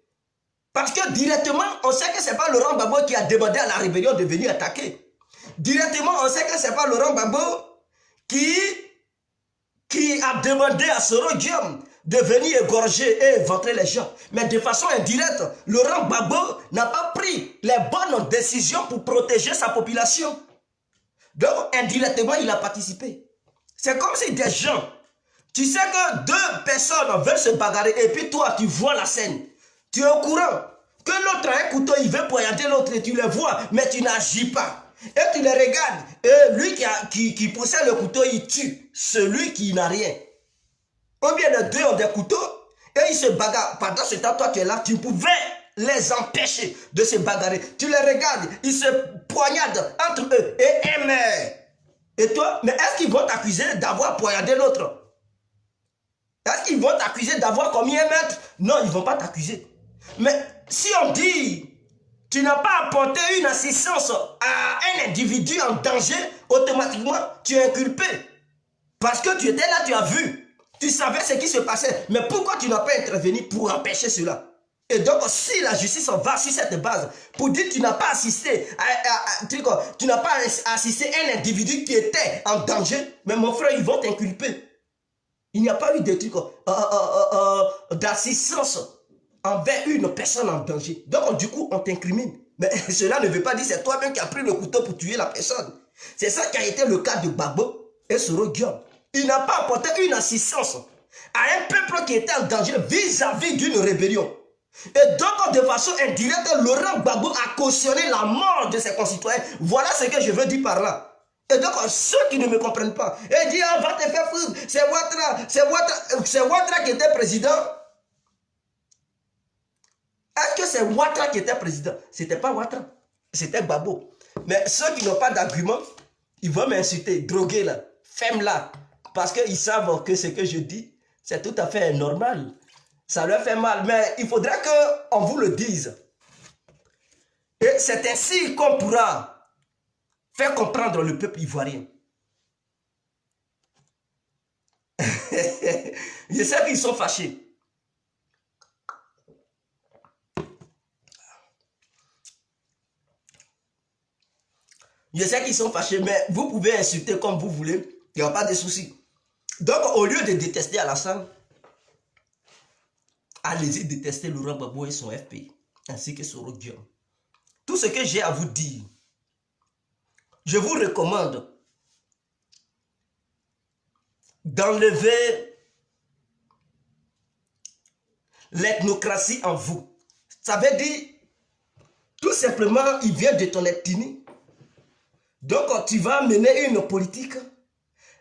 Parce que directement, on sait que ce n'est pas Laurent Gbagbo qui a demandé à la rébellion de venir attaquer. Directement, on sait que ce n'est pas Laurent Gbagbo qui a demandé à Soro Guillaume de venir égorger et éventrer les gens. Mais de façon indirecte, Laurent Gbagbo n'a pas pris les bonnes décisions pour protéger sa population. Donc, indirectement, il a participé. C'est comme si des gens, tu sais que deux personnes veulent se bagarrer et puis toi, tu vois la scène. Tu es au courant que l'autre a un couteau, il veut poignarder l'autre et tu le vois, mais tu n'agis pas. Et tu le regardes, et lui qui possède le couteau, il tue celui qui n'a rien. Ou bien les deux ont des couteaux et ils se bagarrent. Pendant ce temps, toi tu es là, tu pouvais les empêcher de se bagarrer. Tu les regardes, ils se poignardent entre eux et un meurt. Et toi, mais est-ce qu'ils vont t'accuser d'avoir poignardé l'autre? Est-ce qu'ils vont t'accuser d'avoir commis un meurtre? Non, ils ne vont pas t'accuser. Mais si on dit, tu n'as pas apporté une assistance à un individu en danger, automatiquement, tu es inculpé. Parce que tu étais là, tu as vu. Tu savais ce qui se passait. Mais pourquoi tu n'as pas intervenu pour empêcher cela? Et donc, si la justice va sur cette base, pour dire que tu n'as pas assisté tu n'as pas assisté à un individu qui était en danger, mais mon frère, ils vont t'inculper. Il n'y a pas eu de truc d'assistance envers une personne en danger. Donc, du coup, on t'incrimine. Mais cela ne veut pas dire que c'est toi-même qui as pris le couteau pour tuer la personne. C'est ça qui a été le cas de Gbagbo et Soro Guillaume. Il n'a pas apporté une assistance à un peuple qui était en danger vis-à-vis d'une rébellion. Et donc, de façon indirecte, Laurent Gbagbo a cautionné la mort de ses concitoyens. Voilà ce que je veux dire par là. Et donc, ceux qui ne me comprennent pas, ils disent, ah, va te faire foutre, c'est Ouattara qui était président. Est-ce que c'est Ouattara qui était président? C'était pas Ouattara, c'était Gbagbo. Mais ceux qui n'ont pas d'argument, ils vont m'insulter, droguer là, ferme là. Parce qu'ils savent que ce que je dis, c'est tout à fait normal. Ça leur fait mal, mais il faudra qu'on vous le dise. Et c'est ainsi qu'on pourra faire comprendre le peuple ivoirien. Je sais qu'ils sont fâchés. Je sais qu'ils sont fâchés, mais vous pouvez insulter comme vous voulez. Il n'y a pas de souci. Donc, au lieu de détester Alassane, allez-y détester Laurent Gbagbo et son FPI, ainsi que Soro Guillaume. Tout ce que j'ai à vous dire, je vous recommande d'enlever l'ethnocratie en vous. Ça veut dire, tout simplement, il vient de ton ethnie. Donc, tu vas mener une politique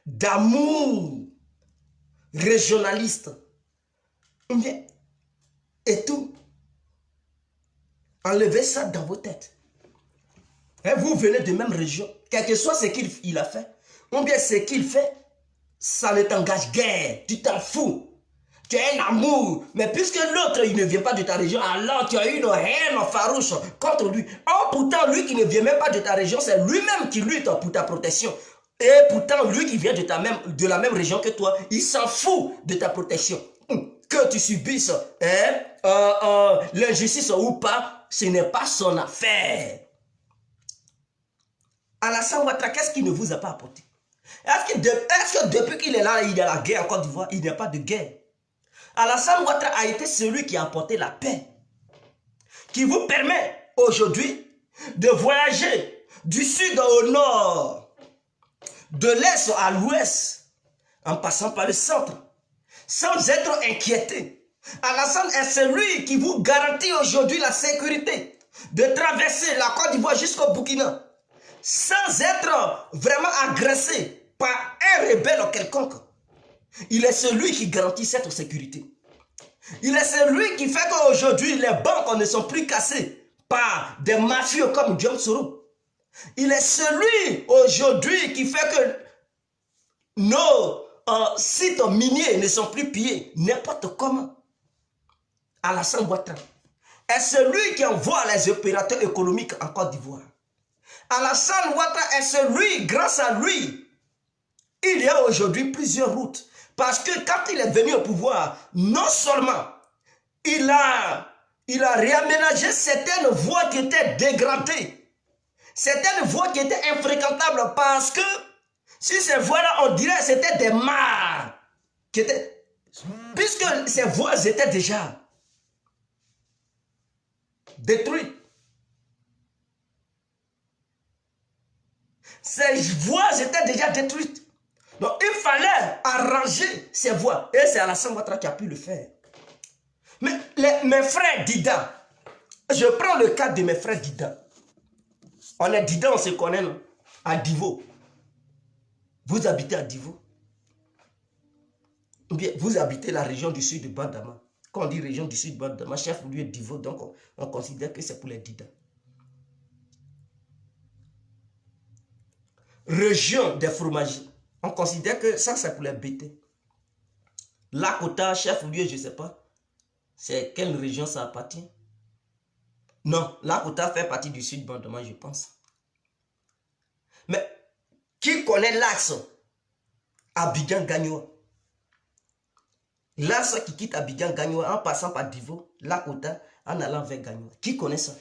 d'amour régionaliste. Et tout. Enlevez ça dans vos têtes. Et vous venez de même région. Quel que soit ce qu'il a fait, ou bien ce qu'il fait, ça ne t'engage guère. Tu t'en fous. tu as un amour. Mais puisque l'autre, il ne vient pas de ta région, alors tu as une haine farouche contre lui. Or, pourtant, lui qui ne vient même pas de ta région, c'est lui-même qui lutte pour ta protection. Et pourtant, lui qui vient de la même région que toi, il s'en fout de ta protection. Que tu subisses l'injustice ou pas, ce n'est pas son affaire. Alassane Ouattara, qu'est-ce qu'il ne vous a pas apporté? Est-ce que depuis qu'il est là, il y a la guerre en Côte d'Ivoire? Il n'y a pas de guerre. Alassane Ouattara a été celui qui a apporté la paix, qui vous permet aujourd'hui de voyager du sud au nord, de l'est à l'ouest, en passant par le centre, sans être inquiété. Alassane est celui qui vous garantit aujourd'hui la sécurité de traverser la Côte d'Ivoire jusqu'au Burkina, sans être vraiment agressé par un rebelle quelconque. Il est celui qui garantit cette sécurité. Il est celui qui fait qu'aujourd'hui les banques ne sont plus cassées par des mafieux comme John Soro. Il est celui aujourd'hui qui fait que nos sites miniers ne sont plus pillés n'importe comment. Alassane Ouattara est celui qui envoie les opérateurs économiques en Côte d'Ivoire. Alassane Ouattara est celui, grâce à lui, il y a aujourd'hui plusieurs routes. Parce que quand il est venu au pouvoir, non seulement il a réaménagé certaines voies qui étaient dégradées, certaines voies qui étaient infréquentables, parce que si ces voies-là, on dirait que c'était des mares, puisque ces voies étaient déjà détruites. Ces voies étaient déjà détruites. Donc il fallait arranger ces voies. Et c'est Alassane Ouattara qui a pu le faire. Mais mes frères Dida, je prends le cas de mes frères Dida. On est Dida, on se connaît, non? À Divo. Vous habitez à Divo. Ou bien vous habitez la région du sud de Bandama. Quand on dit région du sud de Bandama, chef lieu Divo, donc on considère que c'est pour les Dida. Région des fromagers. On considère que ça, c'est pour les bêtés. Lakota, chef-lieu, je ne sais pas. C'est quelle région ça appartient? Non, Lakota fait partie du sud Bandama, je pense. Mais qui connaît l'axe Abidjan-Gagnoa? L'axe qui quitte Abidjan-Gagnoa en passant par Divo, Lakota, en allant vers Gagnoa. Qui connaît ça?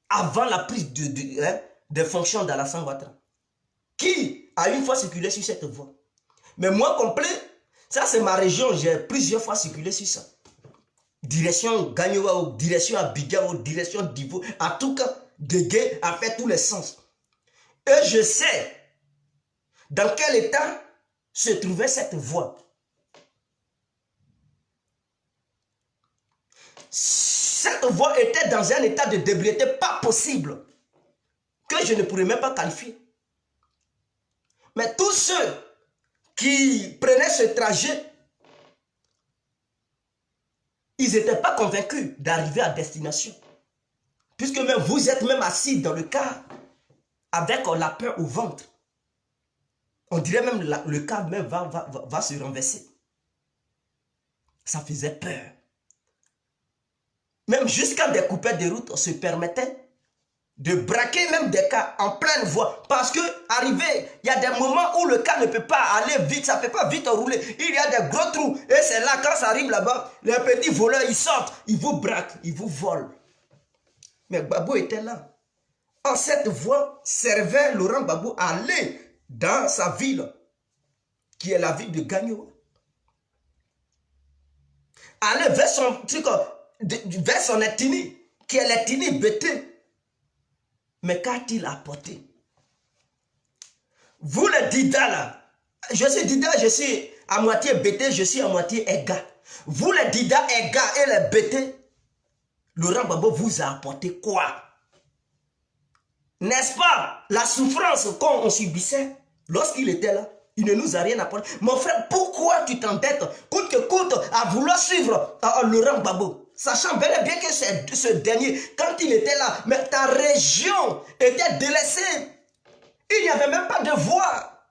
Avant la prise de fonction d'Alassane Ouattara. Qui a une fois circulé sur cette voie? Mais moi complet, ça c'est ma région, j'ai plusieurs fois circulé sur ça. Direction Gagnoa, direction Abidjan, direction Divo, en tout cas, Guégué a fait tous les sens. Et je sais dans quel état se trouvait cette voie. Cette voie était dans un état de débriété pas possible, que je ne pourrais même pas qualifier. Mais tous ceux qui prenaient ce trajet, ils n'étaient pas convaincus d'arriver à destination. Puisque même vous êtes même assis dans le car avec la peur au ventre. On dirait même le car même va se renverser. Ça faisait peur. Même jusqu'à des coupeurs de route, on se permettait de braquer même des cars en pleine voie. Parce que, arrivé, il y a des moments où le car ne peut pas aller vite, ça ne peut pas vite rouler. Il y a des gros trous. Et c'est là, quand ça arrive là-bas, les petits voleurs, ils sortent, ils vous braquent, ils vous volent. Mais Gbagbo était là. En cette voie servait Laurent Gbagbo à aller dans sa ville, qui est la ville de Gagnoa. Aller vers son truc, vers son ethnie, qui est l'ethnie Bété. Mais qu'a-t-il apporté? Vous les Dida là, je suis Dida, je suis à moitié Bété, je suis à moitié Ega. Vous les Dida, Ega et les Bété, Laurent Gbagbo vous a apporté quoi? N'est-ce pas la souffrance qu'on subissait lorsqu'il était là? Il ne nous a rien apporté. Mon frère, pourquoi tu t'embêtes coûte que coûte à vouloir suivre Laurent Gbagbo? Sachant bel et bien que ce dernier, quand il était là, mais ta région était délaissée. Il n'y avait même pas de voie.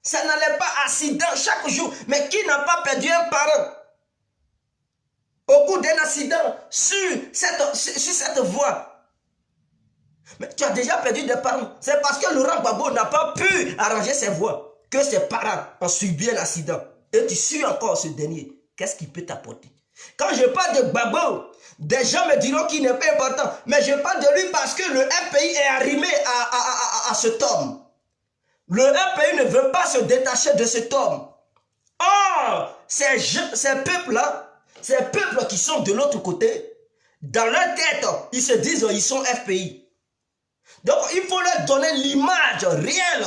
Ça n'allait pas accident chaque jour. Mais qui n'a pas perdu un parent? au cours d'un accident sur cette voie. Mais tu as déjà perdu des parents. C'est parce que Laurent Gbagbo n'a pas pu arranger ses voies que ses parents ont subi un accident. Et tu suis encore ce dernier. Qu'est-ce qu'il peut t'apporter? Quand je parle de Gbagbo, des gens me diront qu'il n'est pas important. Mais je parle de lui parce que le FPI est arrimé à cet homme. Le FPI ne veut pas se détacher de cet homme. Or, ces peuples-là, ces peuples qui sont de l'autre côté, dans leur tête, ils se disent ils sont FPI. Donc, il faut leur donner l'image réelle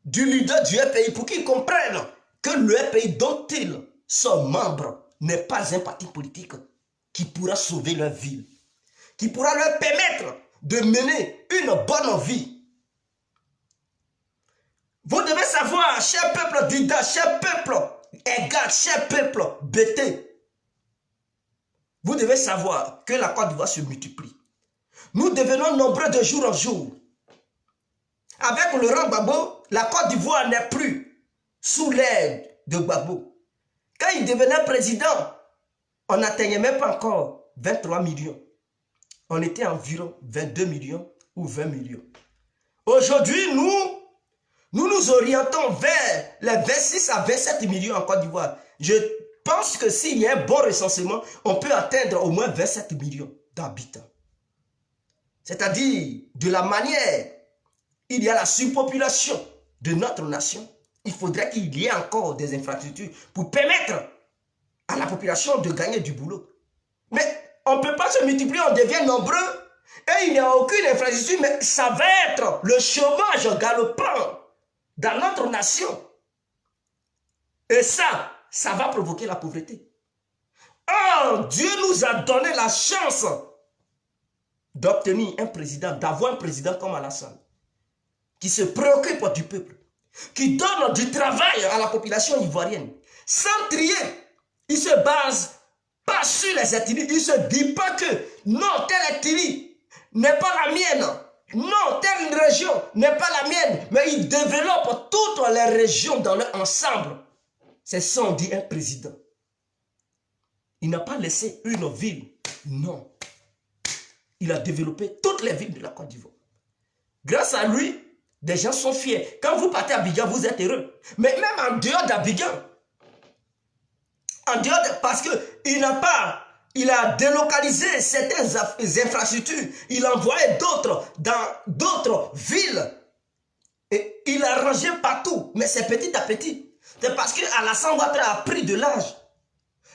du leader du FPI pour qu'ils comprennent que le FPI dont ils sont membres n'est pas un parti politique qui pourra sauver leur vie, qui pourra leur permettre de mener une bonne vie. Vous devez savoir, cher peuple d'Ida, cher peuple Égal, cher peuple bêté, vous devez savoir que la Côte d'Ivoire se multiplie. Nous devenons nombreux de jour en jour. Avec Laurent Gbagbo, la Côte d'Ivoire n'est plus sous l'aide de Gbagbo. Quand il devenait président, on n'atteignait même pas encore 23 millions. On était environ 22 millions ou 20 millions. Aujourd'hui, nous orientons vers les 26 à 27 millions en Côte d'Ivoire. Je pense que s'il y a un bon recensement, on peut atteindre au moins 27 millions d'habitants. C'est-à-dire, de la manière, il y a la surpopulation de notre nation. Il faudrait qu'il y ait encore des infrastructures pour permettre à la population de gagner du boulot. Mais on ne peut pas se multiplier, on devient nombreux et il n'y a aucune infrastructure, mais ça va être le chômage galopant dans notre nation. Et ça va provoquer la pauvreté. Or, Dieu nous a donné la chance d'obtenir un président, d'avoir un président comme Alassane, qui se préoccupe du peuple, qui donne du travail à la population ivoirienne, sans trier. Il se base pas sur les ethnies, il ne se dit pas que non, telle ethnie n'est pas la mienne, non, telle région n'est pas la mienne, mais il développe toutes les régions dans leur ensemble. C'est ça, on dit un président. Il n'a pas laissé une ville, non. Il a développé toutes les villes de la Côte d'Ivoire. Grâce à lui, des gens sont fiers. Quand vous partez à Abidjan, vous êtes heureux. Mais même en dehors d'Abidjan, parce qu'il a délocalisé certaines infrastructures, il a envoyé d'autres dans d'autres villes. Et il a rangé partout, mais c'est petit à petit. C'est parce qu'Alassane Ouattara a pris de l'âge.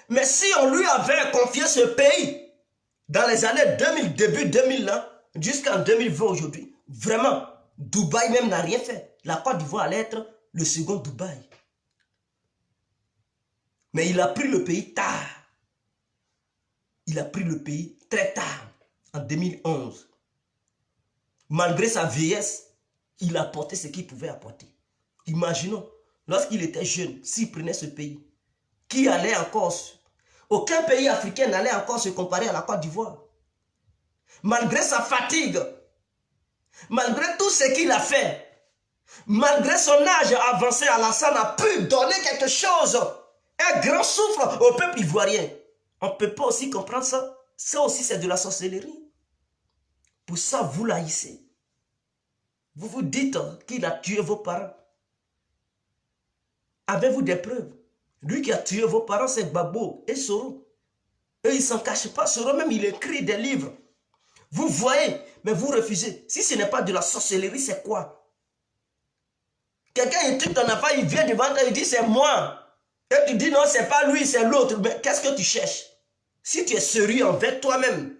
Mais si on lui avait confié ce pays dans les années 2000, début 2000, jusqu'en 2020 aujourd'hui, vraiment, Dubaï même n'a rien fait. La Côte d'Ivoire allait être le second Dubaï. Mais il a pris le pays tard. Il a pris le pays très tard, en 2011. Malgré sa vieillesse, il a apporté ce qu'il pouvait apporter. Imaginons, lorsqu'il était jeune, s'il prenait ce pays, qui allait encore... Aucun pays africain n'allait encore se comparer à la Côte d'Ivoire. Malgré sa fatigue, malgré tout ce qu'il a fait, malgré son âge avancé, Alassane a pu donner quelque chose, un grand souffle au peuple ivoirien. On ne peut pas aussi comprendre ça. Ça aussi, c'est de la sorcellerie. Pour ça, vous l'haïssez. Vous vous dites qu'il a tué vos parents. Avez-vous des preuves? Lui qui a tué vos parents, c'est Gbagbo et Soro. Eux, ils ne s'en cachent pas. Soro même, il écrit des livres. Vous voyez, mais vous refusez. Si ce n'est pas de la sorcellerie, c'est quoi? Quelqu'un il tue ton enfant, il vient devant toi, il dit c'est moi. Et tu dis non, c'est pas lui, c'est l'autre. Mais qu'est-ce que tu cherches? Si tu es sérieux envers toi-même,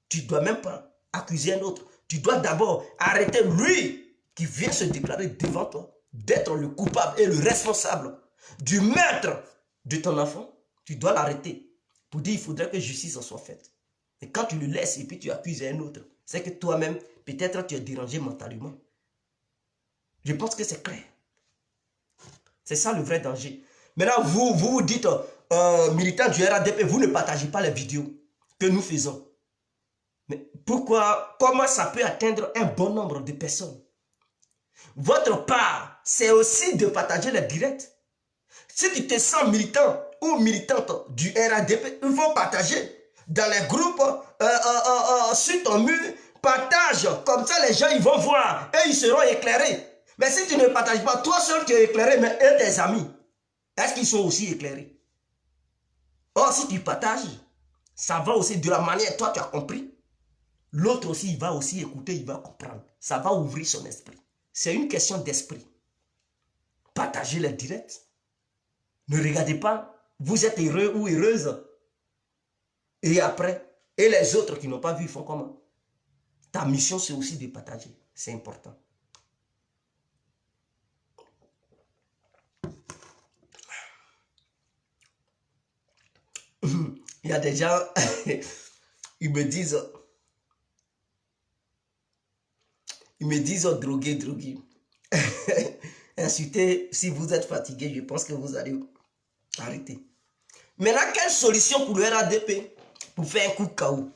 tu ne dois même pas accuser un autre. Tu dois d'abord arrêter lui qui vient se déclarer devant toi, d'être le coupable et le responsable du meurtre de ton enfant. Tu dois l'arrêter pour dire il faudrait que justice en soit faite. Et quand tu le laisses et puis tu accuses un autre, c'est que toi-même, peut-être tu es dérangé mentalement. Je pense que c'est clair. C'est ça le vrai danger. Maintenant, vous dites, militant du RADP, vous ne partagez pas les vidéos que nous faisons. Mais pourquoi, comment ça peut atteindre un bon nombre de personnes? Votre part, c'est aussi de partager les directs. Si tu te sens militant ou militantes du RADP, il faut partager dans les groupes, sur ton mur, partage, comme ça les gens ils vont voir et ils seront éclairés. Mais si tu ne partages pas, toi seul tu es éclairé, mais eux tes amis, est-ce qu'ils sont aussi éclairés? Or si tu partages, ça va aussi de la manière, toi tu as compris, l'autre aussi il va aussi écouter, il va comprendre, ça va ouvrir son esprit. C'est une question d'esprit. Partagez les directs. Ne regardez pas, vous êtes heureux ou heureuse. Et après, et les autres qui n'ont pas vu font comment? Ta mission, c'est aussi de partager. C'est important. Il y a des gens, ils me disent drogué, drogué. Insultez, si vous êtes fatigué, je pense que vous allez arrêter. Maintenant, quelle solution pour le RADP pour faire un coup de KO?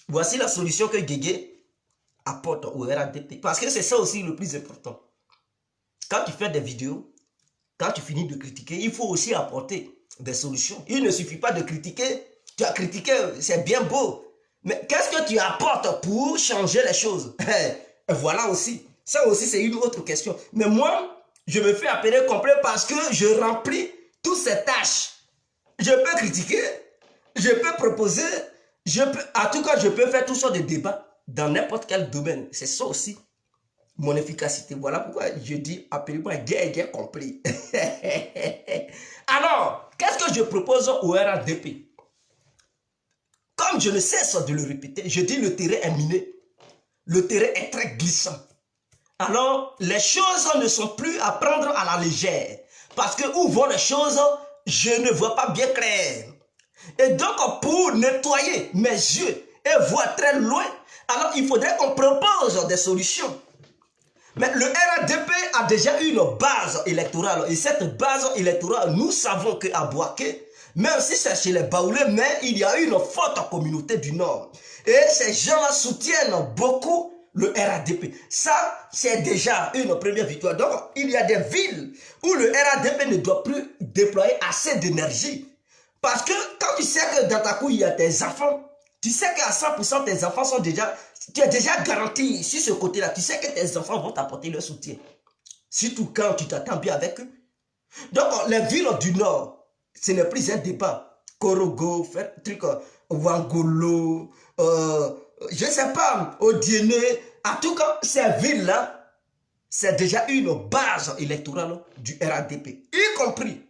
Voici la solution que Guégué apporte au RADP. Parce que c'est ça aussi le plus important. Quand tu fais des vidéos, quand tu finis de critiquer, il faut aussi apporter des solutions. Il ne suffit pas de critiquer. Tu as critiqué, c'est bien beau. Mais qu'est-ce que tu apportes pour changer les choses? Voilà aussi. Ça aussi, c'est une autre question. Mais moi, je me fais appeler complet parce que je remplis toutes ces tâches. Je peux critiquer, je peux proposer, en tout cas, je peux faire toutes sortes de débats dans n'importe quel domaine. C'est ça aussi, mon efficacité. Voilà pourquoi je dis, appelez-moi gay complet. Alors, qu'est-ce que je propose au RADP? Comme je ne cesse de le répéter, je dis le terrain est miné. Le terrain est très glissant. Alors, les choses ne sont plus à prendre à la légère. Parce que où vont les choses, je ne vois pas bien clair. Et donc, pour nettoyer mes yeux et voir très loin, alors il faudrait qu'on propose des solutions. Mais le RADP a déjà une base électorale. Et cette base électorale, nous savons qu'à Bouaké, même si c'est chez les Baoulés, mais il y a une forte communauté du Nord. Et ces gens-là soutiennent beaucoup le RADP. Ça, c'est déjà une première victoire. Donc, il y a des villes où le RADP ne doit plus déployer assez d'énergie. Parce que quand tu sais que dans ta cour, il y a tes enfants, tu sais qu'à 100% tes enfants sont déjà, tu es déjà garanti sur ce côté-là. Tu sais que tes enfants vont t'apporter leur soutien. Surtout quand tu t'attends bien avec eux. Donc, les villes du Nord, ce n'est plus un débat. Korogo, Wangolo, je ne sais pas, Odiéné. En tout cas, ces villes-là, c'est déjà une base électorale du RADP. Y compris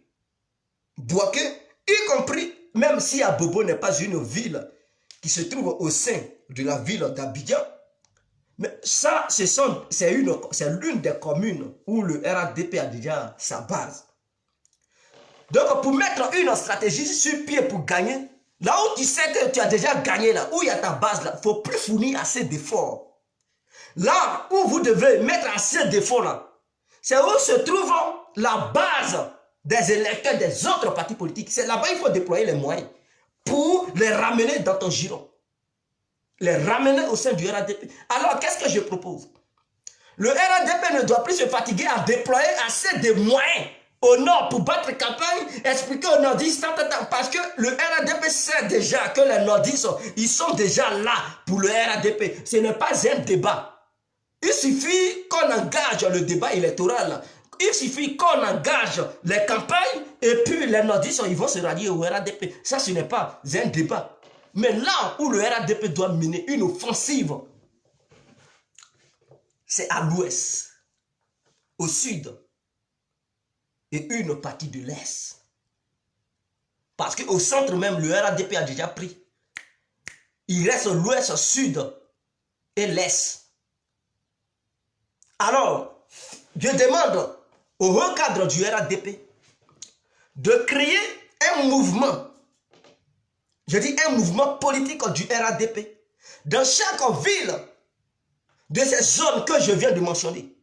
Bouaké, y compris, même si Abobo n'est pas une ville qui se trouve au sein de la ville d'Abidjan, mais ça, c'est l'une des communes où le RADP a déjà sa base. Donc, pour mettre une stratégie sur pied pour gagner, là où tu sais que tu as déjà gagné, là où il y a ta base, il ne faut plus fournir assez d'efforts. Là où vous devez mettre assez d'efforts, là, c'est où se trouve la base des électeurs des autres partis politiques. C'est là-bas qu'il faut déployer les moyens pour les ramener dans ton giron. Les ramener au sein du RADP. Alors, qu'est-ce que je propose? Le RADP ne doit plus se fatiguer à déployer assez de moyens au Nord pour battre campagne, expliquer aux nordistes, parce que le RADP sait déjà que les nordistes, ils sont déjà là pour le RADP. Ce n'est pas un débat. Il suffit qu'on engage le débat électoral. Il suffit qu'on engage les campagnes et puis les nordistes, ils vont se rallier au RADP. Ça, ce n'est pas un débat. Mais là où le RADP doit mener une offensive, c'est à l'ouest, au sud et une partie de l'est. Parce qu'au centre même, le RADP a déjà pris. Il reste l'ouest, sud et l'est. Alors, je demande au haut cadre du RADP de créer un mouvement, je dis un mouvement politique du RADP, dans chaque ville de ces zones que je viens de mentionner.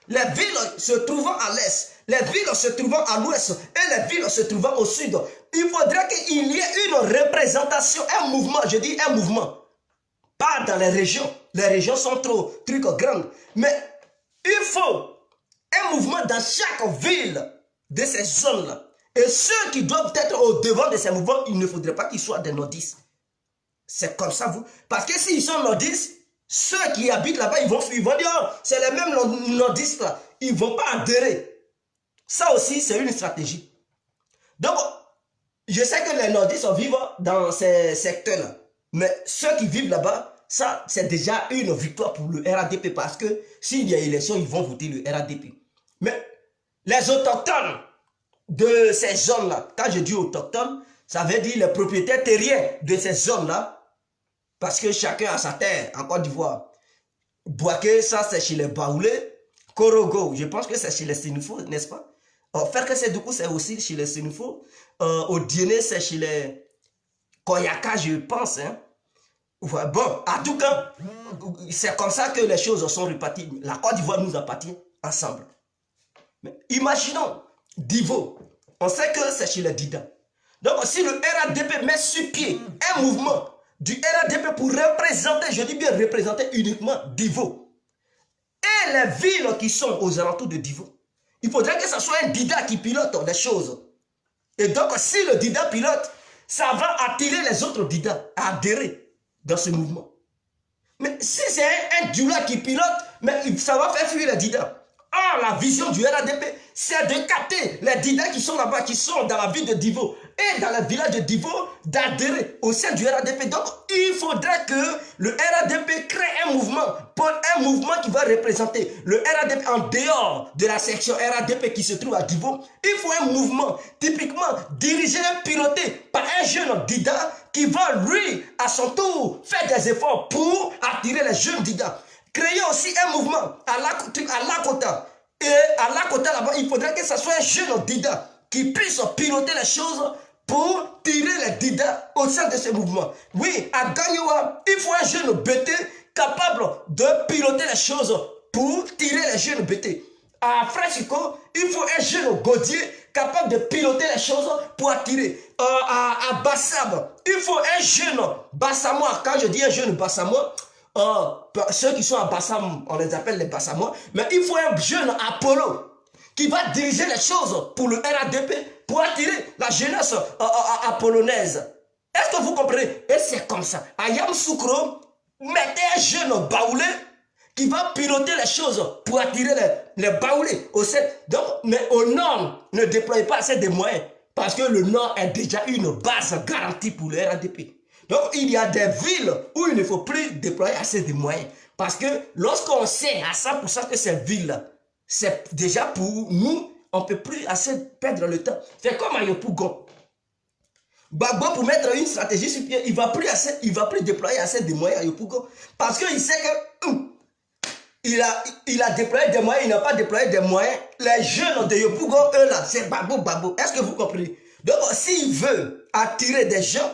Les villes se trouvant à l'est, les villes se trouvant à l'ouest et les villes se trouvant au sud. Il faudrait qu'il y ait une représentation, un mouvement, je dis un mouvement. Pas dans les régions. Les régions sont trop grandes. Mais il faut un mouvement dans chaque ville de ces zones-là. Et ceux qui doivent être au devant de ces mouvements, il ne faudrait pas qu'ils soient des nordistes. C'est comme ça, vous. Parce que s'ils sont nordistes, ceux qui habitent là-bas, ils vont dire, oh, c'est les mêmes nordistes là. Ils ne vont pas adhérer. Ça aussi, c'est une stratégie. Donc, je sais que les nordistes vivent dans ces secteurs-là. Mais ceux qui vivent là-bas, ça, c'est déjà une victoire pour le RADP. Parce que s'il y a élection, ils vont voter le RADP. Mais les autochtones de ces zones-là, quand je dis autochtones, ça veut dire les propriétaires terriens de ces zones-là. Parce que chacun a sa terre en Côte d'Ivoire. Bouaké, ça c'est chez les Baoulés. Korogo, je pense que c'est chez les Sénifos, n'est-ce pas? Ferke Sedoukou, c'est aussi chez les Sénifos. Odiéné, c'est chez les Koyaka, je pense. Hein. Ouais, bon, en tout cas, c'est comme ça que les choses sont réparties. La Côte d'Ivoire nous appartient ensemble. Mais imaginons, Divo, on sait que c'est chez les Dida. Donc si le RADP met sur pied un mouvement du RADP pour représenter, je dis bien représenter uniquement Divo, et les villes qui sont aux alentours de Divo, il faudrait que ce soit un Dida qui pilote les choses. Et donc si le Dida pilote, ça va attirer les autres Dida à adhérer dans ce mouvement. Mais si c'est un Dula qui pilote, mais ça va faire fuir les Dida. Or, la vision du RADP, c'est de capter les Dida qui sont là-bas, qui sont dans la ville de Divo et dans le village de Divo, d'adhérer au sein du RADP. Donc, il faudrait que le RADP crée un mouvement qui va représenter le RADP en dehors de la section RADP qui se trouve à Divo. Il faut un mouvement typiquement dirigé et piloté par un jeune Dida qui va, lui, à son tour, faire des efforts pour attirer les jeunes Dida. Créer aussi un mouvement à Lakota. Et à Lakota, là-bas, il faudrait que ce soit un jeune Dida qui puisse piloter les choses pour tirer les Dida au sein de ce mouvement. Oui, à Gagnoua, il faut un jeune BT capable de piloter les choses pour tirer les jeunes BT. À Frasiko, il faut un jeune Godier capable de piloter les choses pour attirer. À Bassam, il faut un jeune Bassamois. Quand je dis un jeune Bassamois, ceux qui sont à Bassam, on les appelle les Bassamois, mais il faut un jeune Apollo qui va diriger les choses pour le RADP, pour attirer la jeunesse polonaise. Est-ce que vous comprenez? Et c'est comme ça. Ayam Soukro, mettez un jeune Baoulé qui va piloter les choses pour attirer les Baoulés. Donc, mais au nord, ne déployez pas assez de moyens, parce que le nord est déjà une base garantie pour le RADP. Donc, il y a des villes où il ne faut plus déployer assez de moyens. Parce que lorsqu'on sait à 100% que ces villes-là, c'est déjà pour nous, on ne peut plus assez perdre le temps. C'est comme à Yopougon. Gbagbo, pour mettre une stratégie sur pied, il ne va plus déployer assez de moyens à Yopougon. Parce qu'il sait que il a déployé des moyens, il n'a pas déployé des moyens. Les jeunes de Yopougon, eux là, c'est Gbagbo. Est-ce que vous comprenez? Donc, s'il veut attirer des gens,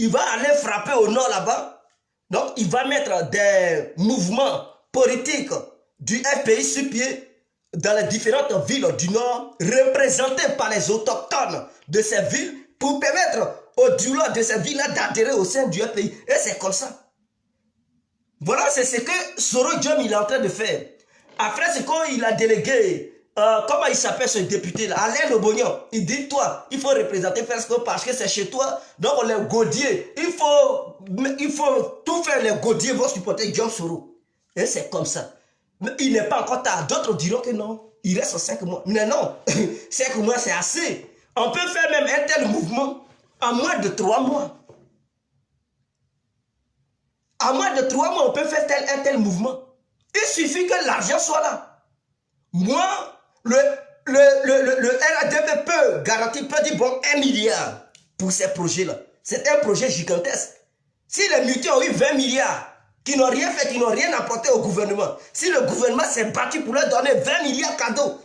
il va aller frapper au nord là-bas. Donc, il va mettre des mouvements politiques du FPI sur pied dans les différentes villes du nord, représentées par les autochtones de ces villes, pour permettre aux Dula de ces villes-là d'adhérer au sein du FPI. Et c'est comme ça. Voilà, c'est ce que Soro Diom il est en train de faire. Après, c'est quand il a délégué, comment il s'appelle ce député-là, Alain Lobognon. Il dit, toi, il faut représenter Fesco parce que c'est chez toi. Donc, les Gaudiers, il faut tout faire. Les Gaudiers vont supporter Diom Soro. Et c'est comme ça. Mais il n'est pas encore tard. D'autres diront que non, il reste 5 mois. Mais non, 5 mois, c'est assez. On peut faire même un tel mouvement en moins de 3 mois. En moins de 3 mois, on peut faire un tel mouvement. Il suffit que l'argent soit là. Moi, le RADP peut garantir, peut dire, bon, 1 milliard pour ces projets-là. C'est un projet gigantesque. Si les mutins ont eu 20 milliards, qui n'ont rien fait, qui n'ont rien apporté au gouvernement, si le gouvernement s'est battu pour leur donner 20 milliards cadeaux,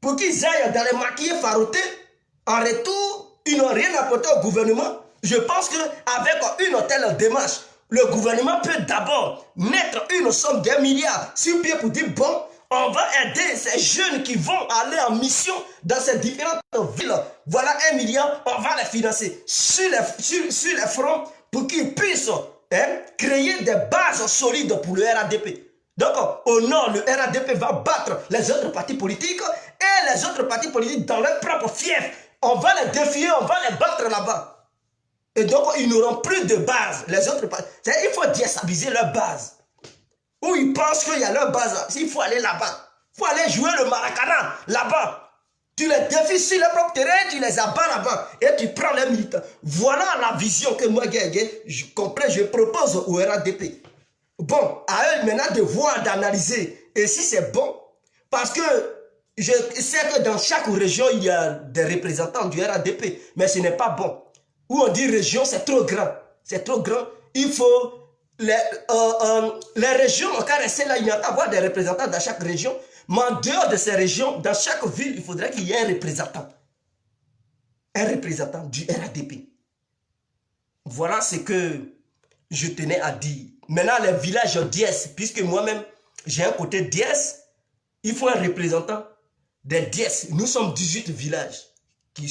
pour qu'ils aillent dans les maquillés farotés, en retour, ils n'ont rien apporté au gouvernement. Je pense qu'avec une telle démarche, le gouvernement peut d'abord mettre une somme d'1 milliard sur pied pour dire, bon, on va aider ces jeunes qui vont aller en mission dans ces différentes villes. Voilà 1 milliard, on va les financer sur les fronts pour qu'ils puissent créer des bases solides pour le RADP. Donc, au nord, le RADP va battre les autres partis politiques et les autres partis politiques dans leur propre fief On va les défier, on va les battre là-bas. Et donc, ils n'auront plus de base. Les autres, il faut déstabiliser leur base. Où ils pensent qu'il y a leur base. Il faut aller là-bas. Il faut aller jouer le maracana là-bas. Tu les défies sur leur propre terrain, tu les abats là-bas. Et tu prends les militants. Voilà la vision que moi, je propose au RADP. Bon, à eux maintenant de voir, d'analyser. Et si c'est bon, parce que je sais que dans chaque région, il y a des représentants du RADP. Mais ce n'est pas bon. Où on dit région, c'est trop grand. C'est trop grand. Il faut... Les régions, en cas rester là, il y a avoir des représentants dans chaque région. Mais en dehors de ces régions, dans chaque ville, il faudrait qu'il y ait un représentant. Un représentant du RADP. Voilà ce que je tenais à dire. Maintenant, les villages DS, puisque moi-même, j'ai un côté DS, il faut un représentant des DS. Nous sommes 18 villages qui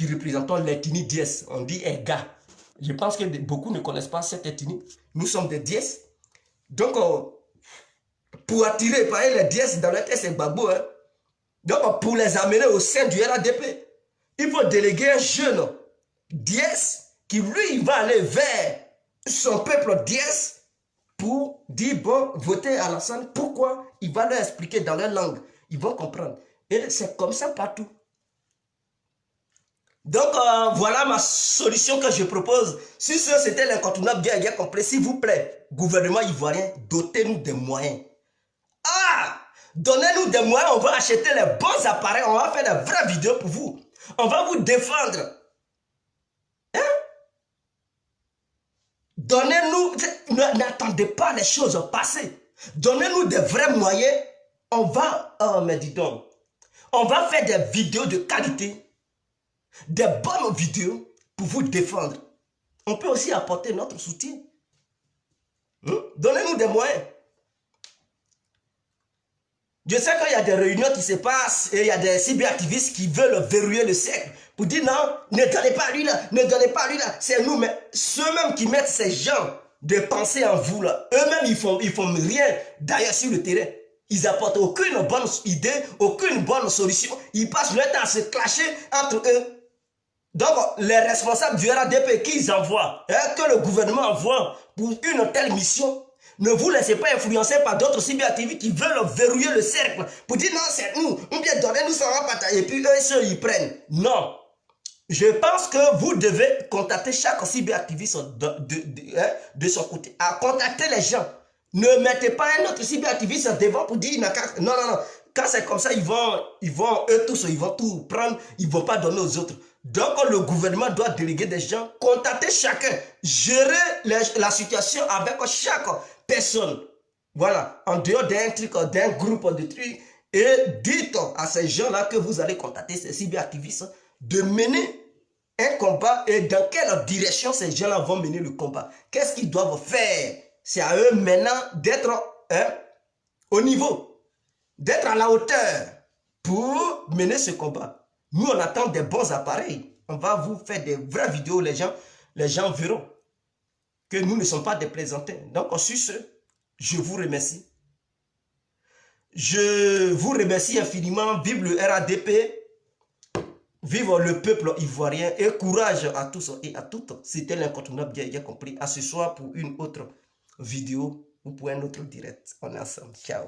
représentons l'ethnie DS. On dit Ega. Je pense que beaucoup ne connaissent pas cette ethnie. Nous sommes des DS. Donc, pour attirer par les DS dans la tête, c'est babou. Hein? Donc, pour les amener au sein du RADP, il faut déléguer un jeune DS qui, lui, va aller vers son peuple DS pour dire, bon, votez à Alassane. Pourquoi? Il va leur expliquer dans leur langue. Ils vont comprendre. Et c'est comme ça partout. Donc, voilà ma solution que je propose. Si c'était l'incontournable bien complet, s'il vous plaît, gouvernement ivoirien, dotez-nous des moyens. Ah! Donnez-nous des moyens, on va acheter les bons appareils, on va faire des vraies vidéos pour vous. On va vous défendre. Hein? Donnez-nous, n'attendez pas les choses passer. Donnez-nous des vrais moyens. On va, oh mais dis donc, on va faire des vidéos de qualité. Des bonnes vidéos pour vous défendre. On peut aussi apporter notre soutien. Donnez-nous des moyens. Je sais qu'il y a des réunions qui se passent et il y a des cyberactivistes qui veulent verrouiller le cercle pour dire non, ne donnez pas lui là, ne donnez pas lui là. C'est nous, mais ceux-mêmes qui mettent ces gens de penser en vous là, eux-mêmes ils font rien d'ailleurs sur le terrain. Ils n'apportent aucune bonne idée, aucune bonne solution. Ils passent leur temps à se clasher entre eux. Donc, les responsables du RADP qu'ils envoient, que le gouvernement envoie pour une telle mission, ne vous laissez pas influencer par d'autres cyberactivistes qui veulent verrouiller le cercle pour dire non, c'est nous, ou bien donnez-nous ça, et puis eux, ils prennent. Non. Je pense que vous devez contacter chaque cyberactiviste de son côté, à contacter les gens. Ne mettez pas un autre cyberactiviste devant pour dire non, non, non. Quand c'est comme ça, eux tous, ils vont tout prendre, ils ne vont pas donner aux autres. Donc, le gouvernement doit déléguer des gens, contacter chacun, gérer la situation avec chaque personne. Voilà, en dehors d'un truc, d'un groupe de trucs. Et dites à ces gens-là que vous allez contacter ces cyberactivistes de mener un combat et dans quelle direction ces gens-là vont mener le combat. Qu'est-ce qu'ils doivent faire? C'est à eux maintenant d'être au niveau, d'être à la hauteur pour mener ce combat. Nous, on attend des bons appareils. On va vous faire des vraies vidéos. Les gens verront que nous ne sommes pas des plaisantins. Donc, sur ce, je vous remercie. Je vous remercie infiniment. Vive le RADP. Vive le peuple ivoirien. Et courage à tous et à toutes. C'était l'incontournable, bien compris. À ce soir pour une autre vidéo ou pour un autre direct. On est ensemble. Ciao.